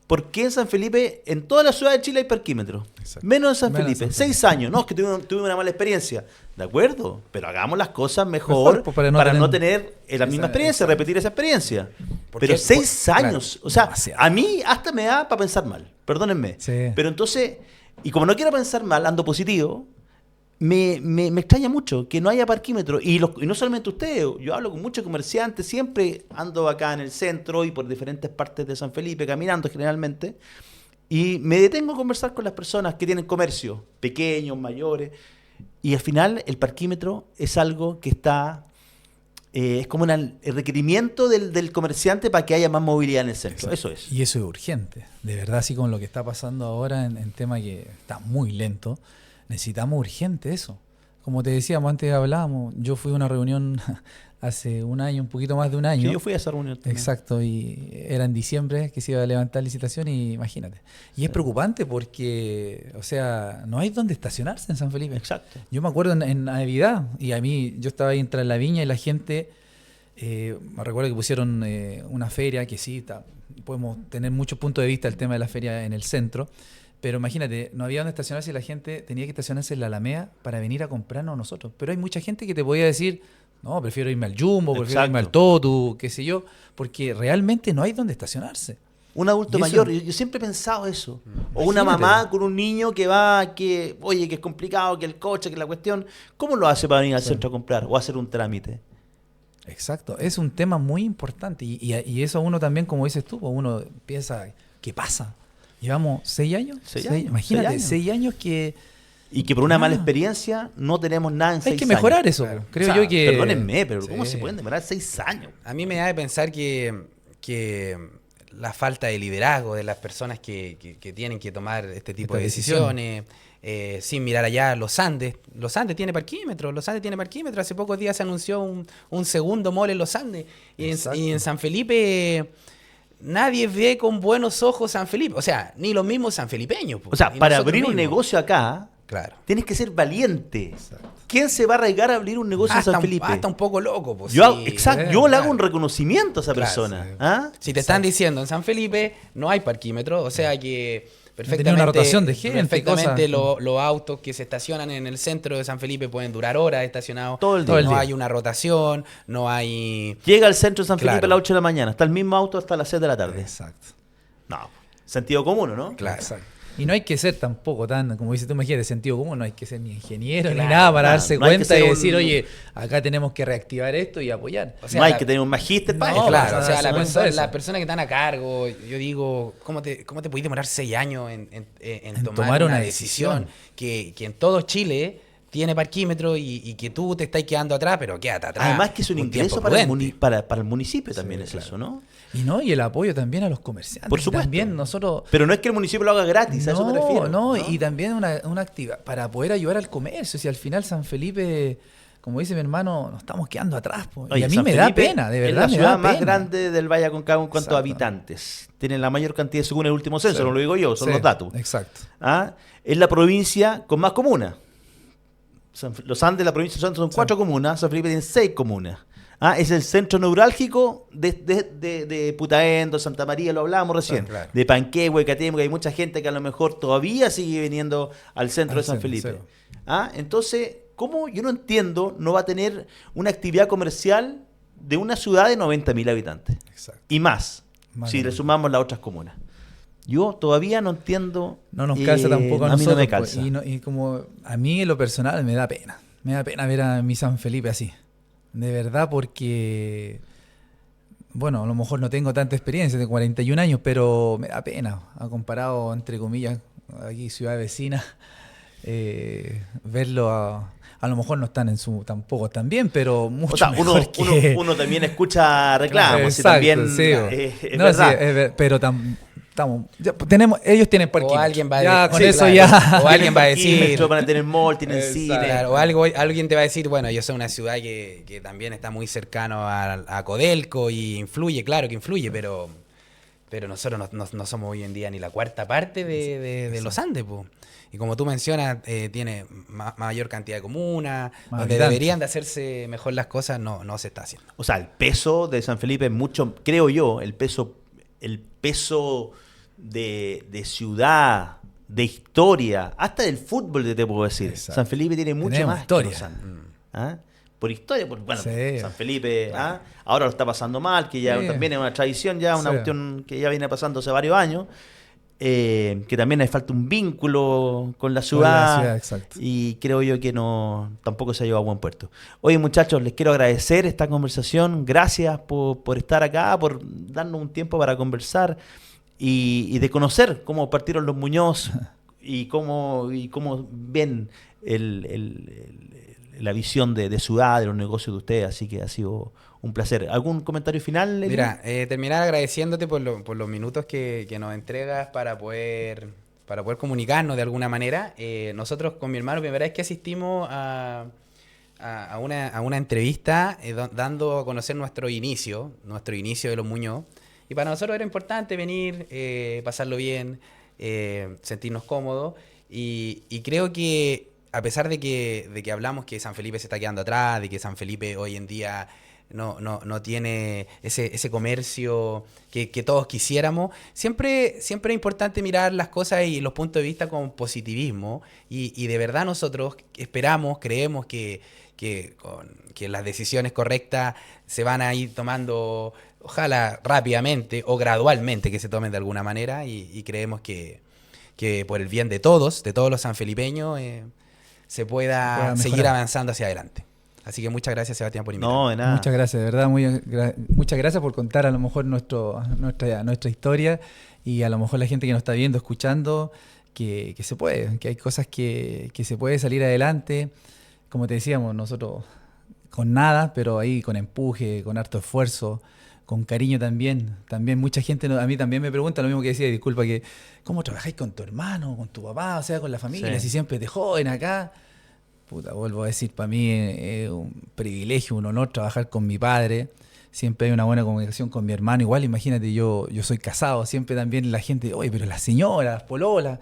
[SPEAKER 1] por qué en San Felipe, en toda la ciudad de Chile hay parquímetros. Exacto. Menos en San Felipe. 6 años, no, es que tuve una mala experiencia. De acuerdo, pero hagamos las cosas mejor para no tener la misma experiencia, repetir esa experiencia. Pero 6 años, claro, o sea, demasiado. A mí hasta me da para pensar mal, perdónenme. Sí. Pero entonces, y como no quiero pensar mal, ando positivo, me extraña mucho que no haya parquímetro. Y no solamente ustedes, yo hablo con muchos comerciantes, siempre ando acá en el centro y por diferentes partes de San Felipe, caminando generalmente, y me detengo a conversar con las personas que tienen comercio, pequeños, mayores, y al final el parquímetro es algo que está... es como el requerimiento del comerciante para que haya más movilidad en el centro. Exacto. Eso es.
[SPEAKER 3] Y eso es urgente. De verdad, así con lo que está pasando ahora en tema que está muy lento, necesitamos urgente eso. Como te decíamos, antes hablábamos, yo fui a una reunión hace un año, un poquito más de un año.
[SPEAKER 1] Sí, yo fui a esa reunión también.
[SPEAKER 3] Exacto, y era en diciembre que se iba a levantar licitación y imagínate. Y es preocupante porque, o sea, no hay donde estacionarse en San Felipe.
[SPEAKER 1] Exacto.
[SPEAKER 3] Yo me acuerdo en Navidad, y a mí, yo estaba ahí en Tras la Viña y la gente, me recuerdo que pusieron una feria, que sí, podemos tener muchos puntos de vista el tema de la feria en el centro, pero imagínate, no había donde estacionarse y la gente tenía que estacionarse en la Alameda para venir a comprarnos a nosotros. Pero hay mucha gente que te podía decir, no, prefiero irme al Jumbo, prefiero irme al Totu, qué sé yo, porque realmente no hay donde estacionarse.
[SPEAKER 1] Un adulto mayor, yo siempre he pensado eso. O una mamá con un niño que va, que es complicado, que el coche, que la cuestión. ¿Cómo lo hace para venir al centro a comprar o a hacer un trámite?
[SPEAKER 3] Exacto, es un tema muy importante. Y eso uno también, como dices tú, uno piensa, ¿qué pasa? Llevamos 6 años. Imagínate, 6 años que...
[SPEAKER 1] Y que por una mala experiencia no tenemos nada en 6 años.
[SPEAKER 3] Hay que mejorar eso, claro. Creo yo que...
[SPEAKER 1] Perdónenme, pero ¿cómo se pueden demorar 6 años?
[SPEAKER 2] A mí me da de pensar que la falta de liderazgo de las personas que tienen que tomar este tipo de decisiones, sin mirar allá, Los Andes tiene parquímetro, hace pocos días se anunció un segundo mall en Los Andes, y en San Felipe... nadie ve con buenos ojos San Felipe. O sea, ni los mismos sanfelipeños.
[SPEAKER 1] O sea,
[SPEAKER 2] ni
[SPEAKER 1] para
[SPEAKER 2] nosotros
[SPEAKER 1] abrir un
[SPEAKER 2] mismos.
[SPEAKER 1] negocio acá,
[SPEAKER 2] Claro.
[SPEAKER 1] tienes que ser valiente. ¿Quién se va a arriesgar a abrir un negocio en San Felipe?
[SPEAKER 2] Hasta un poco loco. Pues,
[SPEAKER 1] Yo,
[SPEAKER 2] sí.
[SPEAKER 1] exacto, yo le hago
[SPEAKER 2] Claro.
[SPEAKER 1] un reconocimiento a esa
[SPEAKER 2] Claro,
[SPEAKER 1] persona.
[SPEAKER 2] sí.
[SPEAKER 1] ¿Ah?
[SPEAKER 2] Si te están diciendo en San Felipe no hay parquímetro, o sea que perfectamente,
[SPEAKER 3] Tenía una rotación de gente,
[SPEAKER 2] perfectamente
[SPEAKER 3] cosas.
[SPEAKER 2] los autos que se estacionan en el centro de San Felipe pueden durar horas estacionados.
[SPEAKER 1] Todo el día.
[SPEAKER 3] Todo el
[SPEAKER 2] no
[SPEAKER 3] día.
[SPEAKER 2] hay una rotación, no hay...
[SPEAKER 1] Llega al centro de San Felipe
[SPEAKER 2] Claro.
[SPEAKER 1] a las 8 de la mañana. Está el mismo auto hasta las 6 de la tarde.
[SPEAKER 3] Exacto.
[SPEAKER 1] No, sentido común, ¿no?
[SPEAKER 2] Claro.
[SPEAKER 3] Y no hay que ser tampoco tan, como dices tú, imagínate, de sentido común, no hay que ser ni ingeniero
[SPEAKER 2] Claro,
[SPEAKER 3] ni nada para
[SPEAKER 1] claro,
[SPEAKER 3] darse
[SPEAKER 1] no hay que
[SPEAKER 3] cuenta
[SPEAKER 1] ser
[SPEAKER 3] y
[SPEAKER 1] un-
[SPEAKER 3] decir, oye, acá tenemos que reactivar esto y apoyar.
[SPEAKER 2] O sea,
[SPEAKER 1] no hay
[SPEAKER 2] la-
[SPEAKER 1] que tener un magíster para
[SPEAKER 3] No,
[SPEAKER 1] esto.
[SPEAKER 2] Claro,
[SPEAKER 3] o
[SPEAKER 2] o
[SPEAKER 3] sea,
[SPEAKER 2] sea,
[SPEAKER 3] se cuenta eso.
[SPEAKER 2] las personas que están a cargo, yo digo, ¿cómo te puedes demorar 6 años en tomar una decisión que en todo Chile tiene parquímetro y que tú te estás quedando atrás, pero quédate atrás?
[SPEAKER 1] Además que es un ingreso
[SPEAKER 2] tiempo
[SPEAKER 1] para el,
[SPEAKER 2] prudente.
[SPEAKER 1] para el municipio también es
[SPEAKER 2] claro.
[SPEAKER 1] eso, ¿no?
[SPEAKER 3] Y el apoyo también a los comerciantes.
[SPEAKER 1] Por supuesto.
[SPEAKER 3] También nosotros...
[SPEAKER 1] Pero no es que el municipio lo haga gratis, a eso me refiero.
[SPEAKER 3] No, y también una actividad para poder ayudar al comercio. Si al final San Felipe, como dice mi hermano, nos estamos quedando atrás. Po.
[SPEAKER 1] Oye,
[SPEAKER 3] y a mí
[SPEAKER 1] San
[SPEAKER 3] me da
[SPEAKER 1] Felipe
[SPEAKER 3] pena, de
[SPEAKER 1] es
[SPEAKER 3] verdad.
[SPEAKER 1] la
[SPEAKER 3] me
[SPEAKER 1] ciudad
[SPEAKER 3] da
[SPEAKER 1] más
[SPEAKER 3] pena.
[SPEAKER 1] grande del Valle Aconcagua en cuanto a
[SPEAKER 3] Exacto.
[SPEAKER 1] habitantes. Tiene la mayor cantidad, según el último censo,
[SPEAKER 3] Sí.
[SPEAKER 1] no lo digo yo, son
[SPEAKER 3] Sí,
[SPEAKER 1] los datos.
[SPEAKER 3] Exacto.
[SPEAKER 1] ¿Ah? Es la provincia con más comunas. Los Andes, la provincia de Los Andes son 4 comunas, San Felipe tiene 6 comunas. ¿Ah? Es el centro neurálgico de Putaendo, Santa María, lo hablábamos recién,
[SPEAKER 2] Claro.
[SPEAKER 1] de Panquehue, Catemo, que hay mucha gente que a lo mejor todavía sigue viniendo al centro
[SPEAKER 3] Al
[SPEAKER 1] de San
[SPEAKER 3] centro,
[SPEAKER 1] Felipe.
[SPEAKER 3] sí.
[SPEAKER 1] ¿Ah? Entonces, ¿cómo yo no entiendo no va a tener una actividad comercial de una ciudad de 90.000 habitantes?
[SPEAKER 3] Exacto.
[SPEAKER 1] Y más,
[SPEAKER 3] Más
[SPEAKER 1] si
[SPEAKER 3] de
[SPEAKER 1] le
[SPEAKER 3] mil.
[SPEAKER 1] sumamos las otras comunas. Yo todavía no entiendo.
[SPEAKER 3] No nos calza tampoco a
[SPEAKER 1] mí
[SPEAKER 3] nosotros.
[SPEAKER 1] no me
[SPEAKER 3] pues,
[SPEAKER 1] calza.
[SPEAKER 3] y como a mí en lo personal me da pena. Me da pena ver a mi San Felipe así. De verdad, porque, bueno, a lo mejor no tengo tanta experiencia, tengo 41 años, pero me da pena. Ha comparado, entre comillas, aquí ciudad vecina, verlo a lo mejor no están en su, tampoco tan bien, pero mucho
[SPEAKER 1] O sea,
[SPEAKER 3] mejor que...
[SPEAKER 1] uno también escucha reclamos. Y
[SPEAKER 3] Exacto,
[SPEAKER 1] también
[SPEAKER 3] sí,
[SPEAKER 1] es
[SPEAKER 3] no,
[SPEAKER 1] verdad.
[SPEAKER 3] sí, pero ellos tienen
[SPEAKER 2] O
[SPEAKER 3] parquímetro.
[SPEAKER 2] alguien va a
[SPEAKER 3] Ya,
[SPEAKER 2] decir-
[SPEAKER 3] con
[SPEAKER 2] sí,
[SPEAKER 3] eso
[SPEAKER 2] claro.
[SPEAKER 3] ya.
[SPEAKER 2] O alguien va a decir...
[SPEAKER 1] Parquímetro, van a tener mall, tienen
[SPEAKER 3] Exacto.
[SPEAKER 1] cine.
[SPEAKER 2] Claro, o alguien te va a decir, bueno, yo soy una ciudad que también está muy cercano a Codelco y influye, claro que influye, pero nosotros no somos hoy en día ni la cuarta parte de los Andes, po. Y como tú mencionas, tiene mayor cantidad de comunas,
[SPEAKER 3] Más
[SPEAKER 2] donde
[SPEAKER 3] habitantes.
[SPEAKER 2] deberían de hacerse mejor las cosas, no se está haciendo.
[SPEAKER 1] O sea, el peso de San Felipe es mucho, creo yo, el peso de ciudad, de historia, hasta del fútbol, te puedo decir.
[SPEAKER 3] Exacto.
[SPEAKER 1] San Felipe tiene mucho
[SPEAKER 3] Tenemos
[SPEAKER 1] más
[SPEAKER 3] historia.
[SPEAKER 1] que los Andes. ¿Ah? Por historia, bueno,
[SPEAKER 3] Sí.
[SPEAKER 1] San Felipe ahora lo está pasando mal, que ya
[SPEAKER 3] Sí.
[SPEAKER 1] también es una tradición, ya una
[SPEAKER 3] Sí.
[SPEAKER 1] cuestión que ya viene pasando hace varios años, que también le falta un vínculo con la ciudad,
[SPEAKER 3] exacto.
[SPEAKER 1] y creo yo que tampoco se ha llevado a buen puerto. Oye, muchachos, les quiero agradecer esta conversación, gracias por estar acá, por darnos un tiempo para conversar y de conocer cómo partieron los Muñoz y cómo ven la visión de ciudad, de los negocios de ustedes, así que ha sido un placer. ¿Algún comentario final, Elio?
[SPEAKER 2] Mira, terminar agradeciéndote por los minutos que nos entregas para poder comunicarnos de alguna manera. Nosotros con mi hermano, primera vez que asistimos a una entrevista dando a conocer nuestro inicio de los Muñoz. Y para nosotros era importante venir, pasarlo bien, sentirnos cómodos. Y creo que a pesar de que hablamos que San Felipe se está quedando atrás, de que San Felipe hoy en día no tiene ese comercio que todos quisiéramos, siempre es importante mirar las cosas y los puntos de vista con positivismo. Y de verdad nosotros esperamos, creemos que las decisiones correctas se van a ir tomando, ojalá rápidamente o gradualmente que se tomen de alguna manera, y creemos que por el bien de todos los sanfelipeños, se pueda seguir
[SPEAKER 3] mejorar.
[SPEAKER 2] avanzando hacia adelante. Así que muchas gracias, Sebastián, por invitarme.
[SPEAKER 1] No, de nada.
[SPEAKER 3] Muchas gracias, de verdad, muchas gracias por contar a lo mejor nuestra historia, y a lo mejor la gente que nos está viendo, escuchando, que se puede, que hay cosas que se puede salir adelante. Como te decíamos, nosotros con nada, pero ahí con empuje, con harto esfuerzo, con cariño también. También mucha gente a mí también me pregunta lo mismo que decía, disculpa, que ¿cómo trabajáis con tu hermano, con tu papá, o sea, con la familia,
[SPEAKER 1] Sí.
[SPEAKER 3] si siempre de joven acá? Puta, vuelvo a decir, para mí es un privilegio, un honor trabajar con mi padre, siempre hay una buena comunicación con mi hermano. Igual, imagínate, yo soy casado, siempre también la gente, oye, pero la señora, las pololas,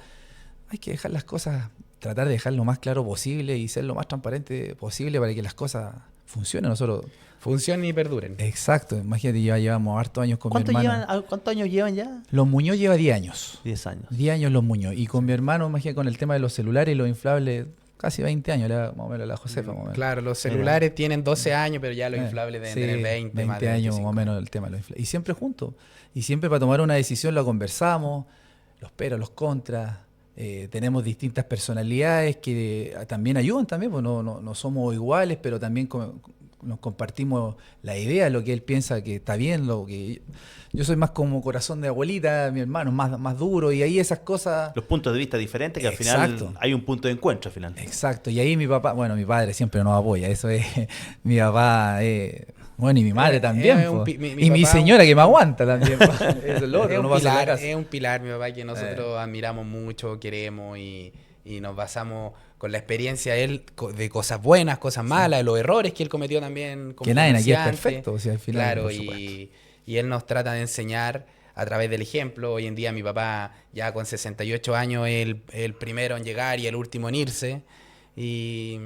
[SPEAKER 3] hay que dejar las cosas, tratar de dejar lo más claro posible y ser lo más transparente posible para que las cosas funcionen. Nosotros...
[SPEAKER 2] Funcionen y perduren.
[SPEAKER 3] Exacto, imagínate, ya llevamos hartos años con mi hermano.
[SPEAKER 1] ¿Cuántos años llevan ya?
[SPEAKER 3] Los Muñoz lleva 10 años.
[SPEAKER 1] 10 años.
[SPEAKER 3] 10 años los Muñoz. Y con mi hermano, imagínate, con el tema de los celulares y los inflables, casi 20 años, más o menos la Josefa. Más o menos.
[SPEAKER 2] Claro, los celulares tienen 12 años, pero ya los inflables deben tener 20 más de
[SPEAKER 3] años
[SPEAKER 2] 25.
[SPEAKER 3] más o menos el tema de los inflables. Y siempre juntos. Y siempre para tomar una decisión la conversamos, los peros, los contras. Tenemos distintas personalidades que también ayudan también, pues no somos iguales, pero también nos compartimos la idea, lo que él piensa que está bien, lo que yo soy más como corazón de abuelita, mi hermano es más duro, y ahí esas cosas...
[SPEAKER 1] Los puntos de vista diferentes, que al
[SPEAKER 3] Exacto.
[SPEAKER 1] final hay un punto de encuentro al final.
[SPEAKER 3] Exacto, y ahí mi papá, bueno, mi padre siempre nos apoya, eso es, mi papá, bueno, y mi madre también, y mi señora que me aguanta también, eso es lo otro, no pasa la casa.
[SPEAKER 2] Es un pilar, mi papá, que nosotros admiramos mucho, queremos y nos basamos con la experiencia de él de cosas buenas, cosas malas, de los errores que él cometió también como
[SPEAKER 3] que nadie aquí es
[SPEAKER 2] comerciante.
[SPEAKER 3] perfecto, o sea, al final,
[SPEAKER 2] claro, y él nos trata de enseñar a través del ejemplo. Hoy en día mi papá ya con 68 años es el primero en llegar y el último en irse, y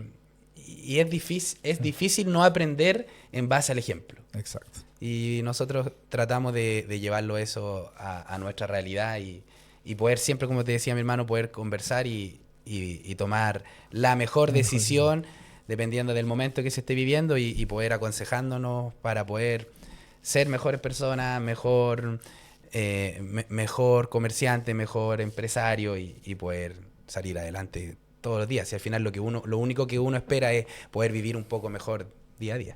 [SPEAKER 2] es difícil no aprender en base al ejemplo.
[SPEAKER 3] Exacto.
[SPEAKER 2] Y nosotros tratamos de llevarlo eso a nuestra realidad y poder siempre, como te decía mi hermano, poder conversar y tomar la mejor decisión dependiendo del momento que se esté viviendo y poder aconsejándonos para poder ser mejores personas, mejor comerciante, mejor empresario y poder salir adelante todos los días. Y al final lo único que uno espera es poder vivir un poco mejor día a día.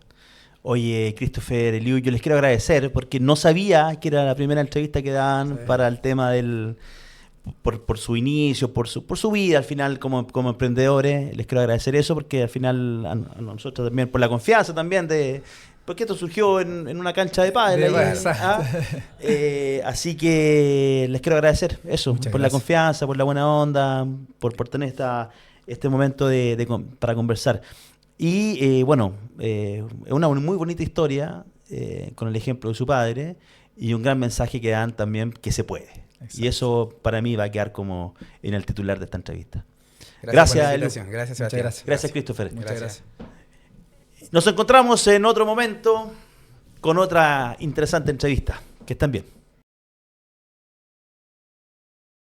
[SPEAKER 1] Oye, Christopher, Eliu, yo les quiero agradecer porque no sabía que era la primera entrevista que daban para el tema del... Por su inicio, por su vida al final como emprendedores. Les quiero agradecer eso porque al final a nosotros también, por la confianza también porque esto surgió en una cancha de pádel. Así que les quiero agradecer eso, por la confianza, por la buena onda, por tener este momento para conversar. Y bueno, es una muy bonita historia con el ejemplo de su padre y un gran mensaje que dan también que se puede. Exacto. Y eso para mí va a quedar como en el titular de esta entrevista. Gracias,
[SPEAKER 2] Gracias, Sebastián.
[SPEAKER 1] Gracias, Christopher.
[SPEAKER 3] Muchas gracias.
[SPEAKER 1] Nos encontramos en otro momento con otra interesante entrevista. Que estén bien.